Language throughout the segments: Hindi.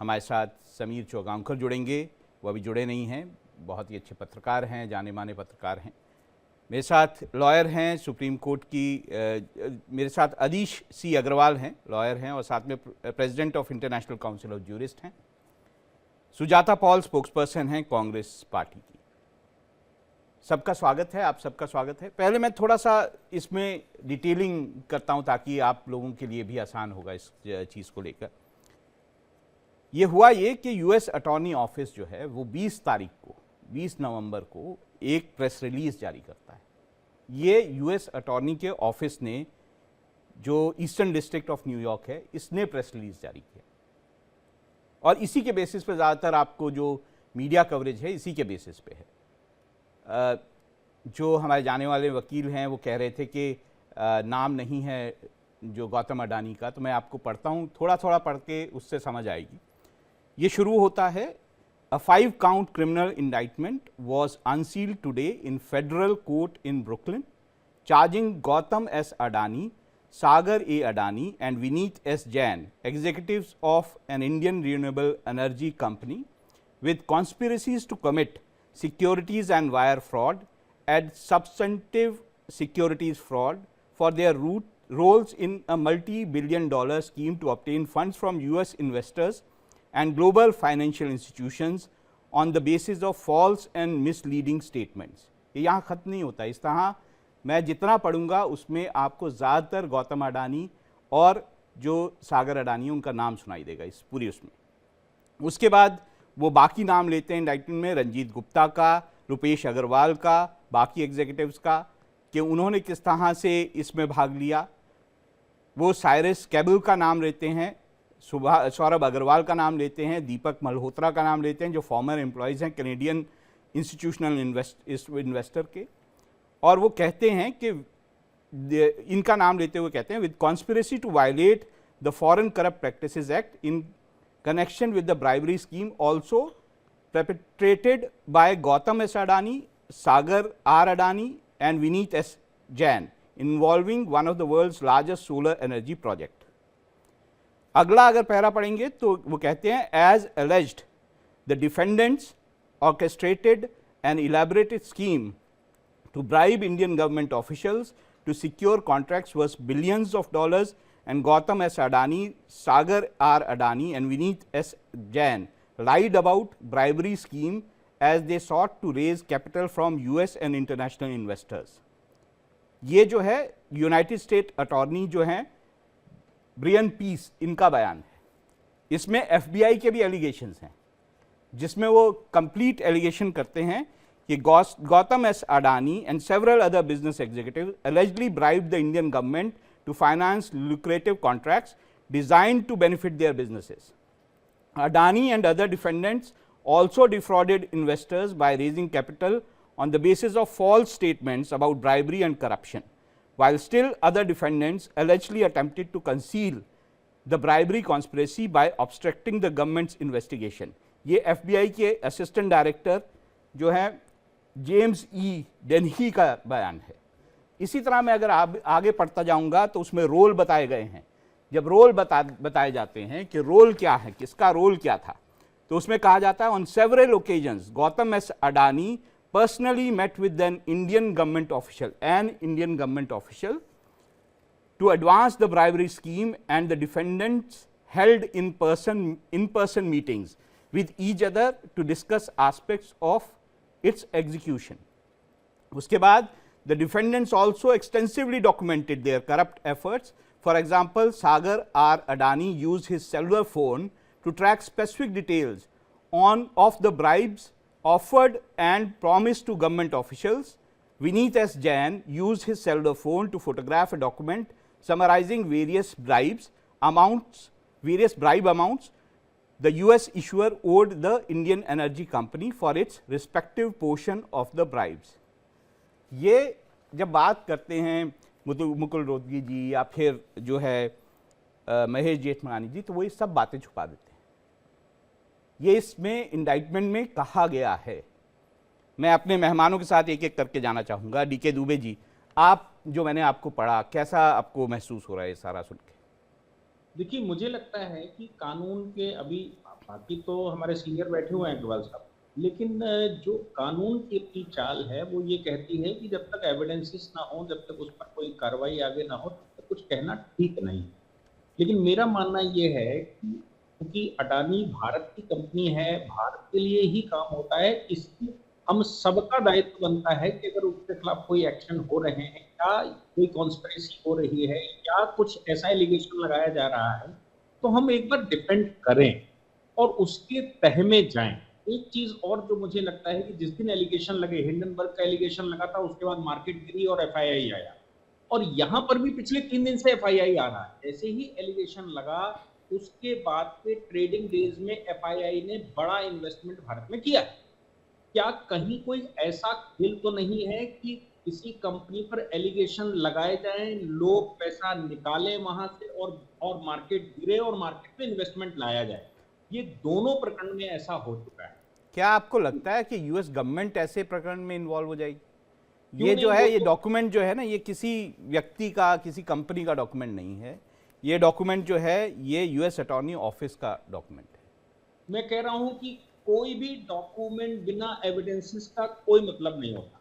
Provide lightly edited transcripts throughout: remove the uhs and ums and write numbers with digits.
हमारे साथ समीर चौगांवकर जुड़ेंगे, वो अभी जुड़े नहीं हैं, बहुत ही अच्छे पत्रकार हैं, जाने माने पत्रकार हैं। मेरे साथ लॉयर हैं सुप्रीम कोर्ट की, मेरे साथ अदीश सी अग्रवाल हैं, लॉयर हैं और साथ में president of international council of jurist हैं। सुजाता पॉल स्पोक्सपर्सन हैं कांग्रेस पार्टी की। सबका स्वागत है, आप सबका स्वागत है। पहले मैं थोड़ा सा इसमें डिटेलिंग करता हूं ताकि आप लोगों के लिए भी आसान होगा इस चीज़ को लेकर। ये हुआ ये कि यूएस अटॉर्नी ऑफिस जो है वो 20 तारीख को, 20 नवंबर को एक प्रेस रिलीज जारी करता है। ये यूएस अटॉर्नी के ऑफिस ने, जो ईस्टर्न डिस्ट्रिक्ट ऑफ न्यूयॉर्क है, इसने प्रेस रिलीज जारी किया और इसी के बेसिस पे ज़्यादातर आपको जो मीडिया कवरेज है इसी के बेसिस पे है। जो हमारे जाने वाले वकील हैं वो कह रहे थे कि नाम नहीं है जो गौतम अडानी का, तो मैं आपको पढ़ता हूँ, थोड़ा थोड़ा पढ़ के उससे समझ आएगी। ये शुरू होता है, A 5-count criminal indictment was unsealed today in federal court in Brooklyn, charging Gautam S. Adani, Sagar A. Adani, and Vineet S. Jain, executives of an Indian renewable energy company, with conspiracies to commit securities and wire fraud and substantive securities fraud for their roles in a multi-billion-dollar scheme to obtain funds from US investors and global financial institutions on the basis of false and misleading statements। ये यहाँ ख़त्म नहीं होता, इस तरह मैं जितना पढ़ूंगा उसमें आपको ज़्यादातर गौतम अडानी और जो सागर अडानी उनका नाम सुनाई देगा इस पूरी उसमें। उसके बाद वो बाकी नाम लेते हैं इंडाइटमेंट में, रंजीत गुप्ता का, रुपेश अग्रवाल का, बाकी एग्जीक्यूटिव्स का, कि उन्होंने किस तरह से इसमें भाग लिया। वो साइरस कैबल का नाम लेते हैं, सौरभ अग्रवाल का नाम लेते हैं, दीपक मल्होत्रा का नाम लेते हैं जो फॉर्मर एम्प्लॉयज़ हैं कैनेडियन इंस्टीट्यूशनल इन्वेस्टर के, और वो कहते हैं कि इनका नाम लेते हुए कहते हैं with conspiracy to violate the foreign corrupt practices act in connection with the bribery scheme also perpetrated by Gautam S. Adani, Sagar R. Adani and Vineet S. Jain involving one of the world's largest solar energy project। अगला अगर पैरा पढ़ेंगे तो वो कहते हैं as alleged the defendants orchestrated an elaborate scheme to bribe Indian government officials to secure contracts worth billions of dollars, and Gautam S. Adani, Sagar R. Adani and Vineet S. Jain lied about bribery scheme as they sought to raise capital from US and international investors। ये जो है यूनाइटेड स्टेट अटॉर्नी जो हैं ब्रियन पीस, इनका बयान है। इसमें FBI के भी एलिगेशंस हैं जिसमें वो कंप्लीट एलिगेशन करते हैं कि Gautam S Adani and several other business executive allegedly bribed the Indian government to finance lucrative contracts designed to benefit their businesses। Adani and other defendants also defrauded investors by raising capital on the basis of false statements about bribery and corruption, while still other defendants allegedly attempted to conceal the bribery conspiracy by obstructing the government's investigation। ये FBI के असिस्टेंट डायरेक्टर जो हैं जेम्स ई डेनही का बयान है। इसी तरह मैं अगर आगे पढ़ता जाऊंगा तो उसमें रोल बताए गए हैं। जब रोल बताए जाते हैं कि रोल क्या है, किसका रोल क्या था, तो उसमें कहा जाता है on several occasions Gautam S Adani personally met with an Indian government official to advance the bribery scheme, and the defendants held in person meetings with each other to discuss aspects of its execution। उसके बाद the defendants also extensively documented their corrupt efforts। For example, Sagar R. Adani used his cellular phone to track specific details of the bribes offered and promised to government officials। Vineet S. Jain used his cellular phone to photograph a document summarizing various bribe amounts the US issuer owed the Indian energy company for its respective portion of the bribes। ये जब बात करते हैं मुकुल रोहतगी जी या फिर जो है महेश जेठमलानी जी, तो वो ये सब बातें छुपा देते हैं। ये इसमें इंडाइटमेंट में कहा गया है। मैं अपने मेहमानों के साथ एक एक करके जाना चाहूँगा। DK दुबे जी, आप जो मैंने आपको पढ़ा, कैसा आपको महसूस हो रहा है ये सारा सुन के? देखिए, मुझे लगता है कि कानून के अभी बाकी तो हमारे सीनियर बैठे हुए हैं इकबाल साहब, लेकिन जो कानून की अपनी चाल है वो ये कहती है कि जब तक एविडेंसेस ना हो, जब तक उस पर कोई कार्रवाई आगे ना हो, तब तक कुछ कहना ठीक नहीं। लेकिन मेरा मानना ये है कि क्योंकि अडानी भारत की कंपनी है, भारत के लिए ही काम होता है, इसलिए हम सबका दायित्व बनता है कि अगर उसके खिलाफ कोई एक्शन हो रहे हैं या कोई कॉन्स्पिरेसी हो रही है या कुछ ऐसा एलिगेशन लगाया जा रहा है, तो हम एक बार डिफेंड करें और उसके तह में जाएं। एक चीज और जो मुझे लगता है कि जिस दिन एलिगेशन लगे, हिंडनबर्ग का एलिगेशन लगा था, उसके बाद मार्केट गिरी और एफआईआई आया, और यहां पर भी पिछले 3 दिन से एफआईआई आ रहा है। जैसे ही एलिगेशन लगा, उसके बाद के ट्रेडिंग डेज में एफआईआई ने बड़ा इन्वेस्टमेंट भारत में किया है। क्या कहीं कोई ऐसा खेल तो नहीं है कि किसी कंपनी पर एलिगेशन लगाए जाएं, लोग पैसा निकालें वहां से और मार्केट गिरे और मार्केट में इन्वेस्टमेंट लाया जाए? ये दोनों प्रकरण में ऐसा हो चुका है। क्या आपको लगता है कि यूएस गवर्नमेंट ऐसे प्रकरण में इन्वॉल्व हो जाएगी? क्यों ये जो नहीं? है, वो ये तो डॉक्यूमेंट जो है ना, ये किसी व्यक्ति का, किसी कंपनी का डॉक्यूमेंट नहीं है। ये डॉक्यूमेंट जो है, ये यूएस अटॉर्नी ऑफिस का डॉक्यूमेंट है। मैं कह रहा हूं कि कोई भी डॉक्यूमेंट बिना एविडेंसेस का कोई मतलब नहीं होता।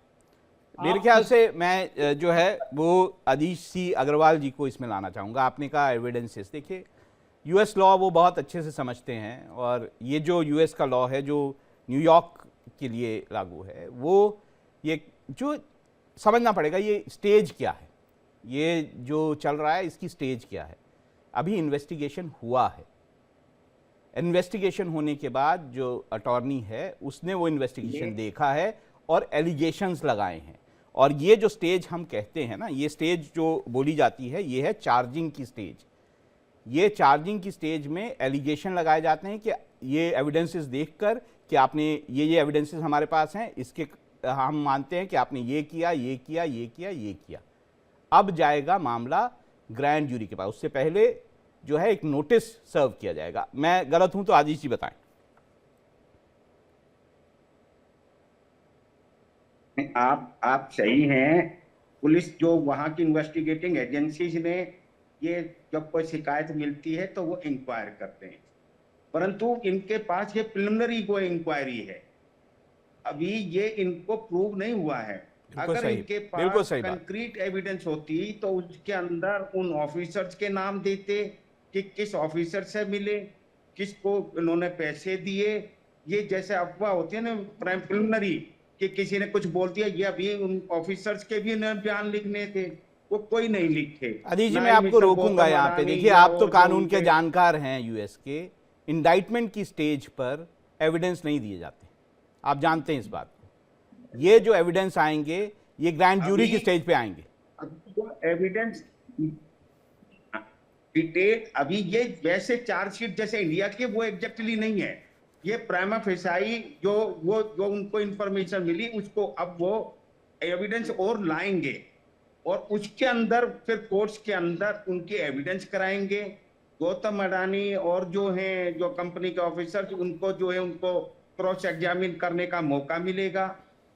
मेरे आप ख्याल किस से मैं जो है वो अधीश सी अग्रवाल जी को इसमें लाना चाहूँगा। आपने कहा एविडेंसेस, देखिए यूएस लॉ वो बहुत अच्छे से समझते हैं, और ये जो यूएस का लॉ है जो न्यूयॉर्क के लिए लागू है, वो ये जो समझना पड़ेगा ये स्टेज क्या है, ये जो चल रहा है इसकी स्टेज क्या है। अभी इन्वेस्टिगेशन हुआ है, इन्वेस्टिगेशन होने के बाद जो अटॉर्नी है उसने वो इन्वेस्टिगेशन देखा है और एलिगेशंस लगाए हैं। और ये जो स्टेज हम कहते हैं ना, ये स्टेज जो बोली जाती है, ये है चार्जिंग की स्टेज। ये चार्जिंग की स्टेज में एलिगेशन लगाए जाते हैं कि ये एविडेंसेस देखकर कि आपने ये एविडेंसेस हमारे पास हैं, इसके हम मानते हैं कि आपने ये किया, ये किया, ये किया, ये किया। अब जाएगा मामला ग्रैंड जूरी के पास। उससे पहले जो है एक नोटिस सर्व किया जाएगा। मैं गलत हूं तो आजीष जी बताएं। आप सही हैं। पुलिस जो वहां की इन्वेस्टिगेटिंग एजेंसीज ने ये जब कोई शिकायत मिलती है तो वो इंक्वायर करते हैं, परंतु इनके पास ये प्रिलिमिनरी को इंक्वायरी है, अभी ये इनको प्रूव नहीं हुआ है। बिल्कुल अगर सही, इनके बिल्कुल पास सही बात। कंक्रीट एविडेंस होती तो उसके अंदर उन ऑफिसर्स के नाम देते कि किस ऑफिसर से मिले, किसको उन्होंने पैसे दिए। ये जैसे अफवाह होती है ना प्रिलिमिनरी कि किसी ने कुछ बोल दिया, ये अभी उन ऑफिसर्स के भी बयान लिखने थे, वो कोई नहीं लिखे। अजीज जी, ना मैं ही आपको मिस्टर रोकूंगा गौतम यहाँ पे। अडानी देखिए, या आप तो और जो कानून के उनके जानकार हैं यूएस के। इंडाइटमेंट की स्टेज पर एविडेंस नहीं दिए जाते, आप जानते हैं इस बात को। ये जो एविडेंस आएंगे ये ग्रैंड जूरी अभी की स्टेज पे आएंगे। जो एविडेंस डिटेल अभी ये वैसे चार्जशीट जैसे इंडिया के वो एग्जैक्टली नहीं है। ये प्राइमा फेसाई जो उनको इंफॉर्मेशन मिली उसको अब वो एविडेंस और लाएंगे और उसके अंदर फिर कोर्ट्स के अंदर उनकी एविडेंस कराएंगे। गौतम अडानी और जो हैं जो कंपनी के ऑफिसर उनको जो है उनको क्रॉस एग्जामिन करने का मौका मिलेगा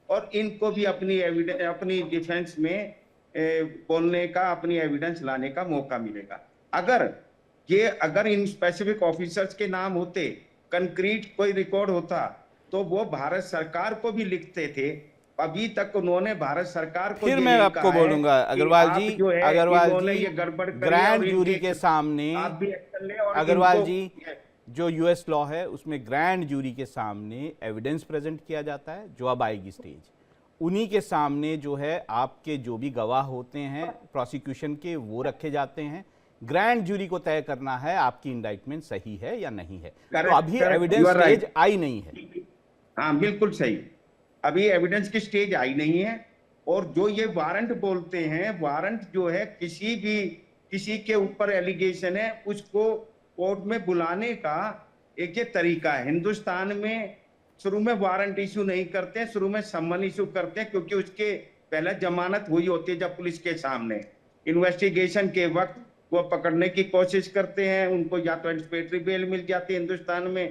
और इनको भी अपनी एविडेंस अपनी डिफेंस में बोलने का अपनी एविडेंस लाने का मौका मिलेगा। अगर इन स्पेसिफिक ऑफिसर्स के नाम होते, कंक्रीट कोई रिकॉर्ड होता तो वो भारत सरकार को भी लिखते थे। अभी तक उन्होंने भारत सरकार को फिर ये मैं नहीं आपको कहा है बोलूंगा कि अग्रवाल आप जी, जो है अग्रवाल इन्होंने जी, ये गड़बड़ करी है और ग्रैंड जूरी इनके के सामने, आप भी एक्शन ले और अग्रवाल इनको जी, जो यूएस लॉ है उसमें ग्रैंड जूरी के सामने एविडेंस प्रेजेंट किया जाता है। जो अब आएगी स्टेज, उन्हीं के सामने जो है आपके जो भी गवाह होते हैं प्रोसिक्यूशन के, वो रखे जाते हैं। ग्रैंड जूरी को तय करना है आपकी इंडाइटमेंट सही है या नहीं है। तो अभी correct, evidence you are stage right. आई नहीं है। हाँ बिल्कुल सही, अभी एविडेंस की स्टेज आई नहीं है। और जो ये वारंट बोलते हैं, वारंट जो है किसी के ऊपर एलिगेशन है उसको कोर्ट में बुलाने का एक ये तरीका है। हिंदुस्तान में शुरू में वारंट इशू नहीं करते, शुरू में सम्मन इशू करते हैं, क्योंकि उसके पहले जमानत हुई होती है। जब पुलिस के सामने इन्वेस्टिगेशन के वक्त वो पकड़ने की कोशिश करते हैं, उनको या तो एंटिसिपेटरी बेल मिल जाती है हिंदुस्तान में,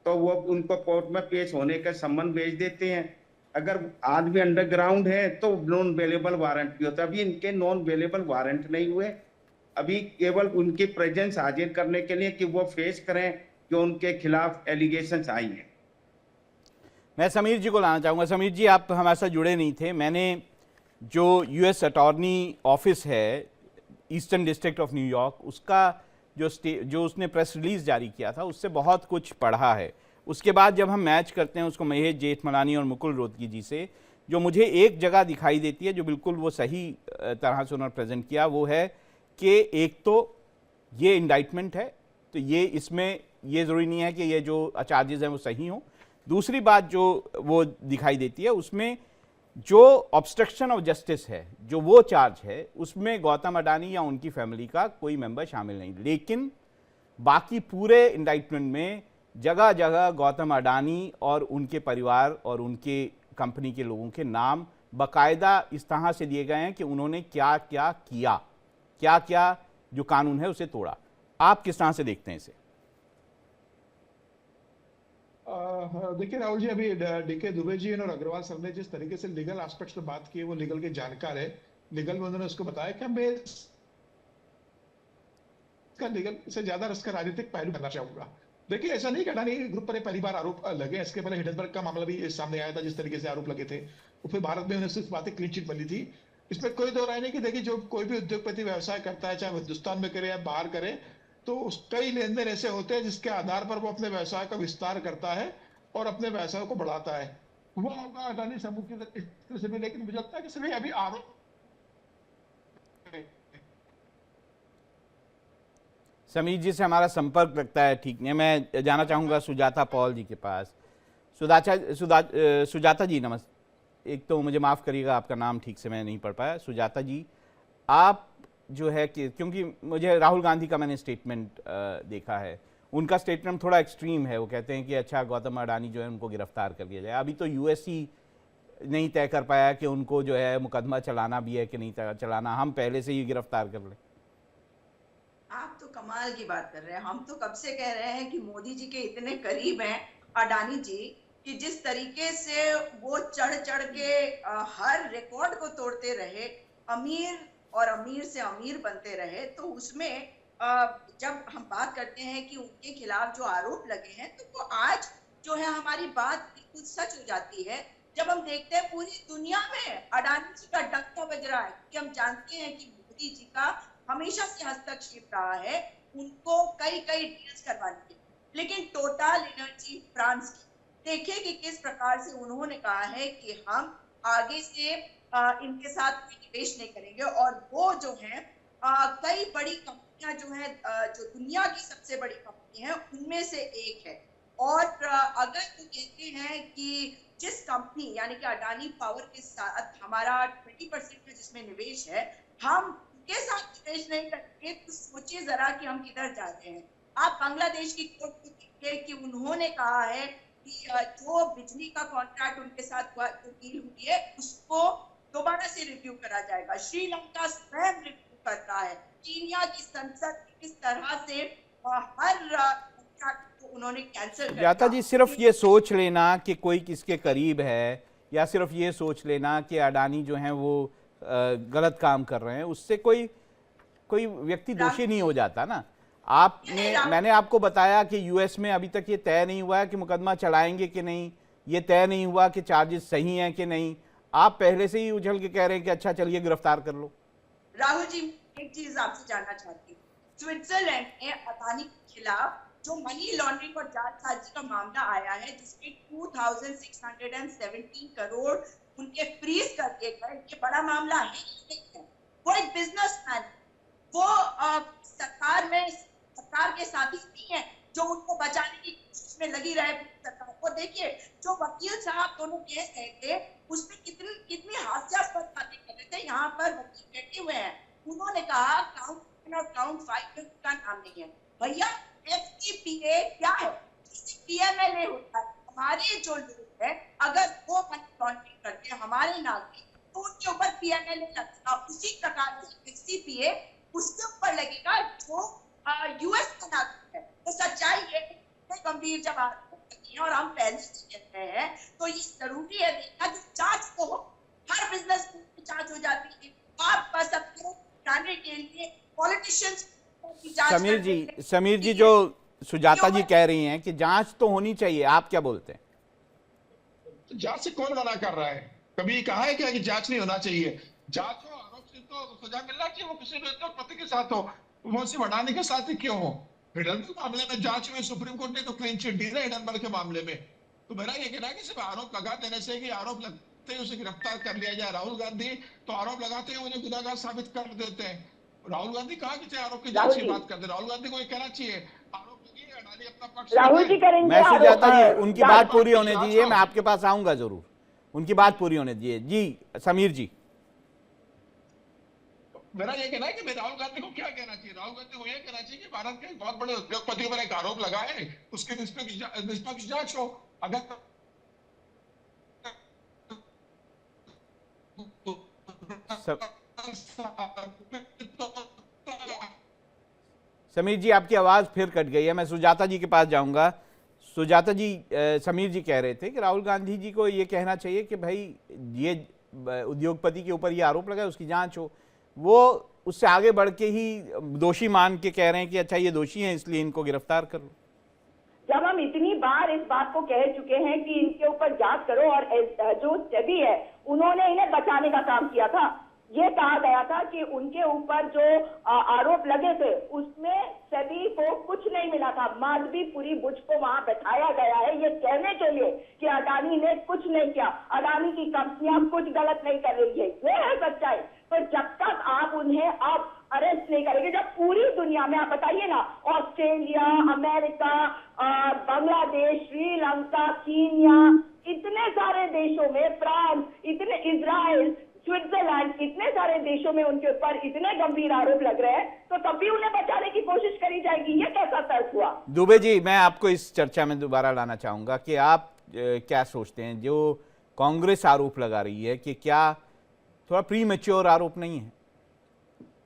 तो वो उनको कोर्ट में पेश होने का सम्मन भेज देते हैं। अगर आदमी अंडरग्राउंड है तो नॉन अवेलेबल वारंट भी होता है। अभी इनके नॉन अवेलेबल वारंट नहीं हुए, अभी केवल उनकी प्रेजेंस हाजिर करने के लिए कि वो फेस करें जो उनके खिलाफ एलिगेशंस आई हैं। मैं समीर जी को लाना चाहूँगा। समीर जी, आप हमारे साथ जुड़े नहीं थे। मैंने जो यूएस अटॉर्नी ऑफिस है ईस्टर्न डिस्ट्रिक्ट ऑफ न्यूयॉर्क, उसका जो उसने प्रेस रिलीज जारी किया था, उससे बहुत कुछ पढ़ा है। उसके बाद जब हम मैच करते हैं उसको महेश जेठमलानी और मुकुल रोहतगी जी से, जो मुझे एक जगह दिखाई देती है जो बिल्कुल वो सही तरह से उन्होंने प्रेजेंट किया, वो है कि एक तो ये इंडाइटमेंट है, तो ये इसमें ये ज़रूरी नहीं है कि ये जो चार्जेस हैं वो सही हों। दूसरी बात जो वो दिखाई देती है उसमें जो ऑब्स्ट्रक्शन ऑफ जस्टिस है, जो वो चार्ज है, उसमें गौतम अडानी या उनकी फैमिली का कोई मेंबर शामिल नहीं। लेकिन बाकी पूरे इंडाइटमेंट में जगह जगह गौतम अडानी और उनके परिवार और उनके कंपनी के लोगों के नाम बाकायदा इस तरह से दिए गए हैं कि उन्होंने क्या क्या किया, क्या क्या जो कानून है उसे तोड़ा। आप किस तरह से देखते हैं इसे? देखिए राहुल जी, अभी डीके दुबे जी और अग्रवाल सर ने जिस तरीके से लीगल एस्पेक्ट्स पे बात की है, वो लीगल के जानकार है। लीगल में उन्होंने उसको बताया कि मैं इसका लीगल से ज्यादा इसका राजनीतिक पहलू करना चाहूंगा। देखिए, ऐसा नहीं कि अडानी ग्रुप पर पहली बार आरोप लगे। इसके पहले हिंडनबर्ग का मामला भी सामने आया था, जिस तरीके से आरोप लगे थे। और फिर भारत में उन्हें सिर्फ बातें क्लीन चिट मिली थी। इसमें कोई दो राय नहीं कि देखिए, जो कोई भी उद्योगपति व्यवसाय करता है, चाहे हिंदुस्तान में करे या बाहर करे, तो कई लेन देन ऐसे होते हैं जिसके आधार पर वो अपने व्यवसाय का विस्तार करता है और अपने व्यवसाय को बढ़ाता है। वो होगा अडानी समूह की तरफ से भी। लेकिन मुझे लगता है कि सभी अभी आरोप समीर जी से हमारा संपर्क लगता है ठीक नहीं। मैं जाना चाहूँगा सुजाता पॉल जी के पास। सुजाता जी नमस्ते। एक तो मुझे माफ़ करिएगा, आपका नाम ठीक से मैं नहीं पढ़ पाया। सुजाता जी, आप जो है कि क्योंकि मुझे राहुल गांधी का मैंने स्टेटमेंट देखा है, उनका स्टेटमेंट थोड़ा एक्सट्रीम है। वो कहते हैं कि अच्छा गौतम अडानी जो है उनको गिरफ्तार कर लिया जाए। अभी तो यूएससी नहीं तय कर पाया कि उनको जो है मुकदमा चलाना भी है कि नहीं चलाना, हम पहले से ही गिरफ्तार कर लें। आप तो कमाल की बात कर रहे हैं। हम तो कब से कह रहे हैं कि मोदी जी के इतने करीब हैं अडानी जी, कि जिस तरीके से वो चढ़ चढ़ के हर रिकॉर्ड को तोड़ते रहे, अमीर और अमीर से अमीर बनते रहे, तो उसमें जब हम बात करते हैं कि उनके खिलाफ जो आरोप लगे हैं, तो वो आज जो है हमारी बात बिल्कुल सच हो जाती है जब हम देखते हैं पूरी दुनिया में अडानी जी का डंका बज रहा है। कि हम जानते हैं कि मोदी जी का हमेशा से हस्तक्षेप रहा है उनको कई कई डील्स करवाने के। लेकिन टोटल एनर्जी फ्रांस की देखिए कि किस प्रकार से उन्होंने कहा है कि हम आगे से इनके साथ कोई निवेश नहीं करेंगे। और वो जो है कई बड़ी कंपनियां जो है, जो दुनिया की सबसे बड़ी कंपनी है, उनमें से एक है। और अगर वो कहते हैं कि जिस कंपनी यानी कि अडानी पावर के साथ हमारा 20% में जिसमें निवेश है, हम के साथ निवेश नहीं करेंगे, तो सोचिए जरा कि हम किधर जाते हैं। आप बांग्लादेश की कोर्ट को देखिए कि उन्होंने कहा है कि जो बिजली का कॉन्ट्रैक्ट उनके साथ हुआ, जो डील हुई है, उसको दोबारा से रिव्यू करा जाएगा। श्रीलंका स्वयं रिव्यू करता है। कीनिया की संसद किस तरह से हर कॉन्ट्रैक्ट को उन्होंने कैंसिल कर जाता जी, सिर्फ ये सोच लेना कि कोई किसके करीब है, या सिर्फ ये सोच लेना कि अडानी जो है वो गलत काम कर रहे हैं, उससे कोई व्यक्ति दोषी नहीं हो जाता ना। मैंने आपको बताया कि यूएस में अभी तक ये तय नहीं हुआ है कि मुकदमा चलाएंगे कि नहीं, ये तय नहीं हुआ कि चार्जेस सही हैं कि नहीं। आप पहले से ही उछल के कह रहे हैं कि अच्छा चलिए गिरफ्तार कर लो। राहुल जी, एक चीज आपसे जानना चाहती हूँ। स्विट्जरलैंड में अडानी के खिलाफ जो मनी लॉन्ड्रिंग और जालसाजी का मामला आया है, जिसमें 2617 करोड़ उनके फ्रीज कर दिए गए, ये बड़ा मामला है। वो एक बिजनेसमैन, वो सरकार के साथी नहीं है जो उनको बचाने की कोशिश में लगी रहे सरकार को। देखिए, जो वकील साहब दोनों केस गए थे, उसमें कितनी हास्यास्पद बातें कर रहे थे। यहाँ पर वकील बैठे हुए हैं, उन्होंने कहा काउंट 1 और काउंट 5 का नाम नहीं है। भैया, FCPA क्या है? PMLA होता है। हमारे जो लोग हैं, अगर वो मनी लॉन्ड्रिंग करते हैं हमारे नागरिक, तो उनके ऊपर PMLA लगेगा। उसी प्रकार से FCPA उसके ऊपर लगेगा जो यूएस का नागरिक है। तो सच्चाई है गंभीर जब आती है, और हम पहले से कहते हैं, तो ये जरूरी है देखना कि जांच को हर बिजनेस में जांच हो जाती है। आप बस अपने जाने के लिए पॉलिटिशियंस समीर जी जो सुजाता जी कह रही हैं कि जांच तो होनी चाहिए, आप क्या बोलते हैं? तो जांच से कौन मना कर रहा है? कभी कहा है क्या कि जांच नहीं होना चाहिए? जांच हो, आरोप से तो सजा मिलना चाहिए, वो किसी भी उद्योगपति के साथ हो, वो सिर्फ अडानी के साथ ही क्यों हो? हिडनबर्ग मामले में जांच में सुप्रीम कोर्ट ने तो क्लीन चिट दी ना हिडनबर्ग के मामले में। तो मेरा ये कहना है कि सिर्फ आरोप लगा देने से कि आरोप लगते ही उसे गिरफ्तार कर लिया जाए। राहुल गांधी तो आरोप लगाते हैं उन्हें गुनहगार साबित कर देते हैं। राहुल गांधी कहा कि चाहे आरोप की जांच की बात करते, राहुल गांधी को ये कहना चाहिए आरोप लगी, अडानी अपना पक्ष राहुल जी करेंगे मैं सुजाता जी आरोप, उनकी बात पूरी होने दीजिए, मैं आपके पास आऊंगा जरूर, उनकी बात पूरी होने दीजिए। जी समीर जी। मेरा ये कहना है कि राहुल गांधी को क्या कहना चाहिए? राहुल गांधी को ये कहना चाहिए कि भारत के बहुत बड़े उद्योगपतियों पर एक आरोप लगा है, उसकी निष्पक्ष जांच हो। अगर समीर जी आपकी आवाज फिर कट गई है, मैं सुजाता जी के पास जाऊंगा। सुजाता जी, समीर जी कह रहे थे कि राहुल गांधी जी को ये कहना चाहिए कि भाई ये उद्योगपति के ऊपर ये आरोप लगा है, उसकी जांच हो। वो उससे आगे बढ़ के ही दोषी मान के कह रहे हैं कि अच्छा ये दोषी हैं इसलिए इनको गिरफ्तार कर लो। जब हम इतनी बार इस बात को कह चुके हैं कि इनके ऊपर जांच करो, और जो सेबी है उन्होंने इन्हें बचाने का काम किया था। ये कहा गया था कि उनके ऊपर जो आरोप लगे थे उसमें सेबी को कुछ नहीं मिला था। माधवीपुरी बुच को वहां बैठाया गया है ये कहने के लिए कि अडानी ने कुछ नहीं किया, अडानी की कंपनियां कुछ गलत नहीं कर रही है, ये है सच्चाई। तो जब तक आप उन्हें अब अरेस्ट नहीं करेंगे, जब पूरी दुनिया में आप बताइए ना, Australia, America, Bangladesh, Sri Lanka, Kenya, इतने सारे देशों में, फ्रांस, इतने, इजराइल, स्विट्जरलैंड, इतने सारे देशों में उनके ऊपर इतने गंभीर आरोप लग रहे हैं, तो तब भी उन्हें बचाने की कोशिश करी जाएगी। ये कैसा तर्क हुआ? दुबे जी, मैं आपको इस चर्चा में दोबारा लाना चाहूंगा कि आप क्या सोचते हैं जो कांग्रेस आरोप लगा रही है कि क्या थोड़ा प्री मैच्योर आरोप नहीं है?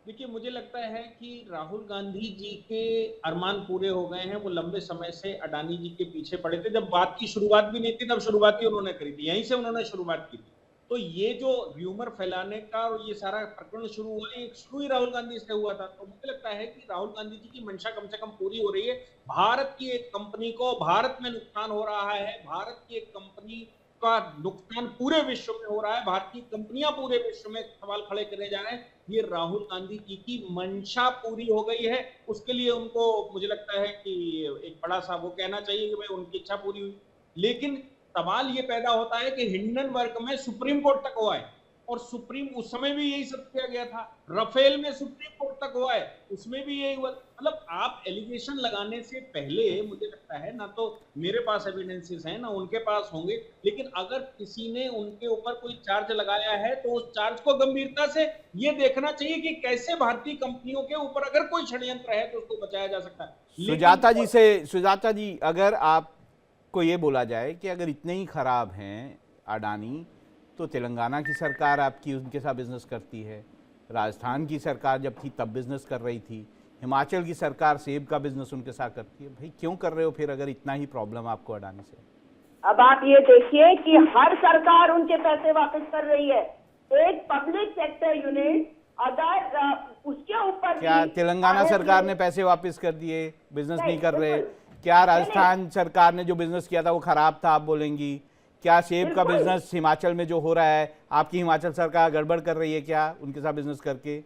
देखिए, मुझे लगता है कि राहुल गांधी जी के अरमान पूरे हो गए हैं। वो लंबे समय से अडानी जी के पीछे पड़े थे। जब बात की शुरुआत भी नहीं थी तब शुरुआत ही उन्होंने करी थी, यहीं से उन्होंने शुरुआत की थी। तो ये जो र्यूमर फैलाने का और ये सारा प्रकरण शुरू हुआ, ये शुरू ही राहुल गांधी से हुआ था। तो मुझे लगता है कि राहुल गांधी जी की मंशा कम से कम पूरी हो रही है। भारत की एक कंपनी को भारत में नुकसान हो रहा है, भारत की एक कंपनी का नुकसान पूरे विश्व में हो रहा है, भारत की कंपनियां पूरे विश्व में सवाल खड़े करे जा रहे हैं। ये राहुल गांधी जी की मंशा पूरी हो गई है। उसके लिए उनको मुझे लगता है कि एक बड़ा सा वो कहना चाहिए कि भाई उनकी इच्छा पूरी हुई। लेकिन सवाल ये पैदा होता है कि हिंडनबर्ग में सुप्रीम कोर्ट तक हुआ है, और सुप्रीम उस समय भी यही सब किया गया था। राफेल में सुप्रीम कोर्ट तक हुआ है, उसमें भी यही हुआ। मतलब आप एलिगेशन लगाने से पहले मुझे लगता है ना तो मेरे पास एविडेंसेस हैं ना उनके पास होंगे, लेकिन अगर किसी ने उनके ऊपर कोई चार्ज लगाया है तो उस चार्ज को गंभीरता से ये देखना चाहिए कि कैसे भारतीय कंपनियों के ऊपर अगर कोई षड्यंत्र है तो उसको बचाया जा सकता है। सुजाता जी, अगर आपको ये बोला जाए कि अगर इतने ही खराब हैं अडानी, तो तेलंगाना की सरकार आपकी उनके साथ बिजनेस करती है, राजस्थान की सरकार जब थी तब बिजनेस कर रही थी, हिमाचल की सरकार सेब का बिजनेस उनके साथ करती है। भाई क्यों कर रहे हो फिर अगर इतना ही प्रॉब्लम आपको अडानी से? अब आप ये देखिए कि हर सरकार उनके पैसे वापस कर रही है। एक पब्लिक सेक्टर यूनिट अगर उसके ऊपर क्या तेलंगाना सरकार ने पैसे वापस कर दिए, बिजनेस नहीं कर रहे? क्या राजस्थान सरकार ने जो बिजनेस किया था वो खराब था आप बोलेंगी? क्या सेब का बिजनेस हिमाचल में जो हो रहा है आपकी हिमाचल सरकार गड़बड़ कर रही है क्या उनके साथ बिजनेस करके?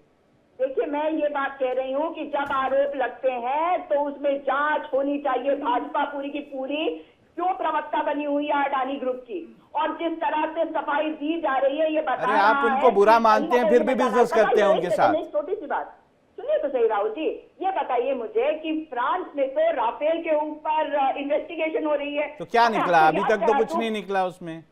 देखिए, मैं ये बात कह रही हूँ कि जब आरोप लगते हैं तो उसमें जांच होनी चाहिए। भाजपा पूरी की पूरी क्यों प्रवक्ता बनी हुई है अडानी ग्रुप की, और जिस तरह से सफाई दी जा रही है ये बता अरे आप उनको बुरा मानते हैं फिर भी बिजनेस करते हैं उनके साथ। छोटी सी बात सुनिए तो सही राहुल जी, ये बताइए मुझे कि फ्रांस में तो राफेल के ऊपर इन्वेस्टिगेशन हो रही है, तो क्या निकला? अभी तक तो कुछ नहीं निकला उसमें।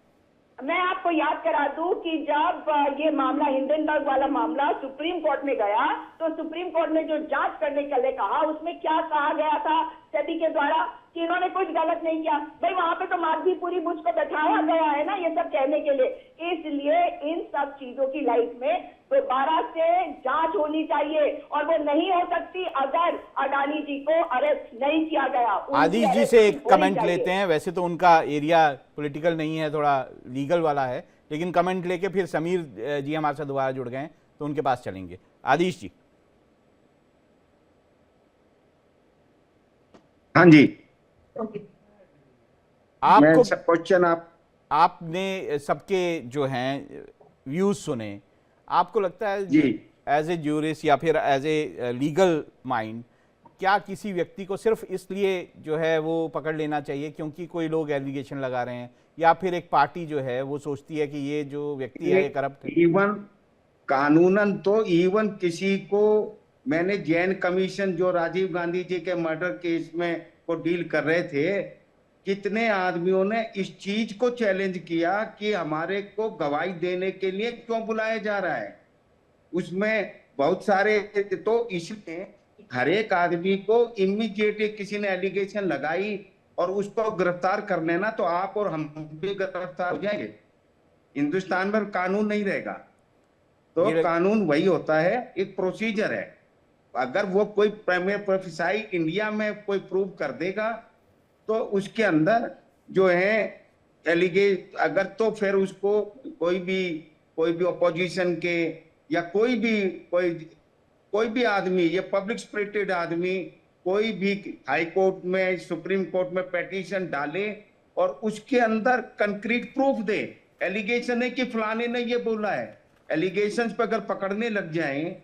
मैं आपको याद करा दूं कि जब ये मामला हिंडनबर्ग वाला मामला सुप्रीम कोर्ट में गया तो सुप्रीम कोर्ट ने जो जांच करने के लिए कहा उसमें क्या कहा गया था सेबी के द्वारा कि इन्होंने कुछ गलत नहीं किया। भाई वहां पे तो माधवीपुरी बुच को बैठाया गया है ना ये सब कहने के लिए। इसलिए इन सब चीजों की लाइफ में दोबारा से जांच होनी चाहिए, और वो नहीं हो सकती अगर अडानी जी को अरेस्ट नहीं किया गया। आदिश जी से एक कमेंट लेते हैं, वैसे तो उनका एरिया पॉलिटिकल नहीं है, थोड़ा लीगल वाला है, लेकिन कमेंट लेके फिर समीर जी हमारे साथ दोबारा जुड़ गए तो उनके पास चलेंगे। आदिश जी। हाँ जी, आपको क्वेश्चन आपने सबके जो हैं व्यूज सुने, आपको लगता है जी एज ए ज्यूरिस्ट या फिर एज ए लीगल माइंड, क्या किसी व्यक्ति को सिर्फ इसलिए जो है वो पकड़ लेना चाहिए क्योंकि कोई लोग एलिगेशन लगा रहे हैं, या फिर एक पार्टी जो है वो सोचती है कि ये जो व्यक्ति है ये करप्ट है? इवन कानूनन तो इवन किसी को, मैंने जैन कमीशन जो राजीव गांधी जी के मर्डर केस में को डील कर रहे थे, कितने आदमियों ने इस चीज को चैलेंज किया कि हमारे को गवाही देने के लिए क्यों बुलाया जा रहा है। उसमें बहुत सारे, तो इसलिए हर एक आदमी को इमीडिएटली किसी ने एलिगेशन लगाई और उसको गिरफ्तार कर लेना, तो आप और हम भी गिरफ्तार हो जाएंगे। हिंदुस्तान में कानून नहीं रहेगा। तो कानून वही होता है, एक प्रोसीजर है। अगर वो कोई प्रोफेसाई इंडिया में कोई प्रूव कर देगा तो उसके अंदर जो है अगर, तो फिर उसको कोई भी अपोजिशन के या कोई भी आदमी, ये पब्लिक स्पिरिटेड आदमी कोई भी हाई कोर्ट में, सुप्रीम कोर्ट में पिटीशन डाले और उसके अंदर कंक्रीट प्रूफ दे। एलिगेशन है कि फलाने ने ये बोला है, एलिगेशंस पे अगर पकड़ने लग जाएं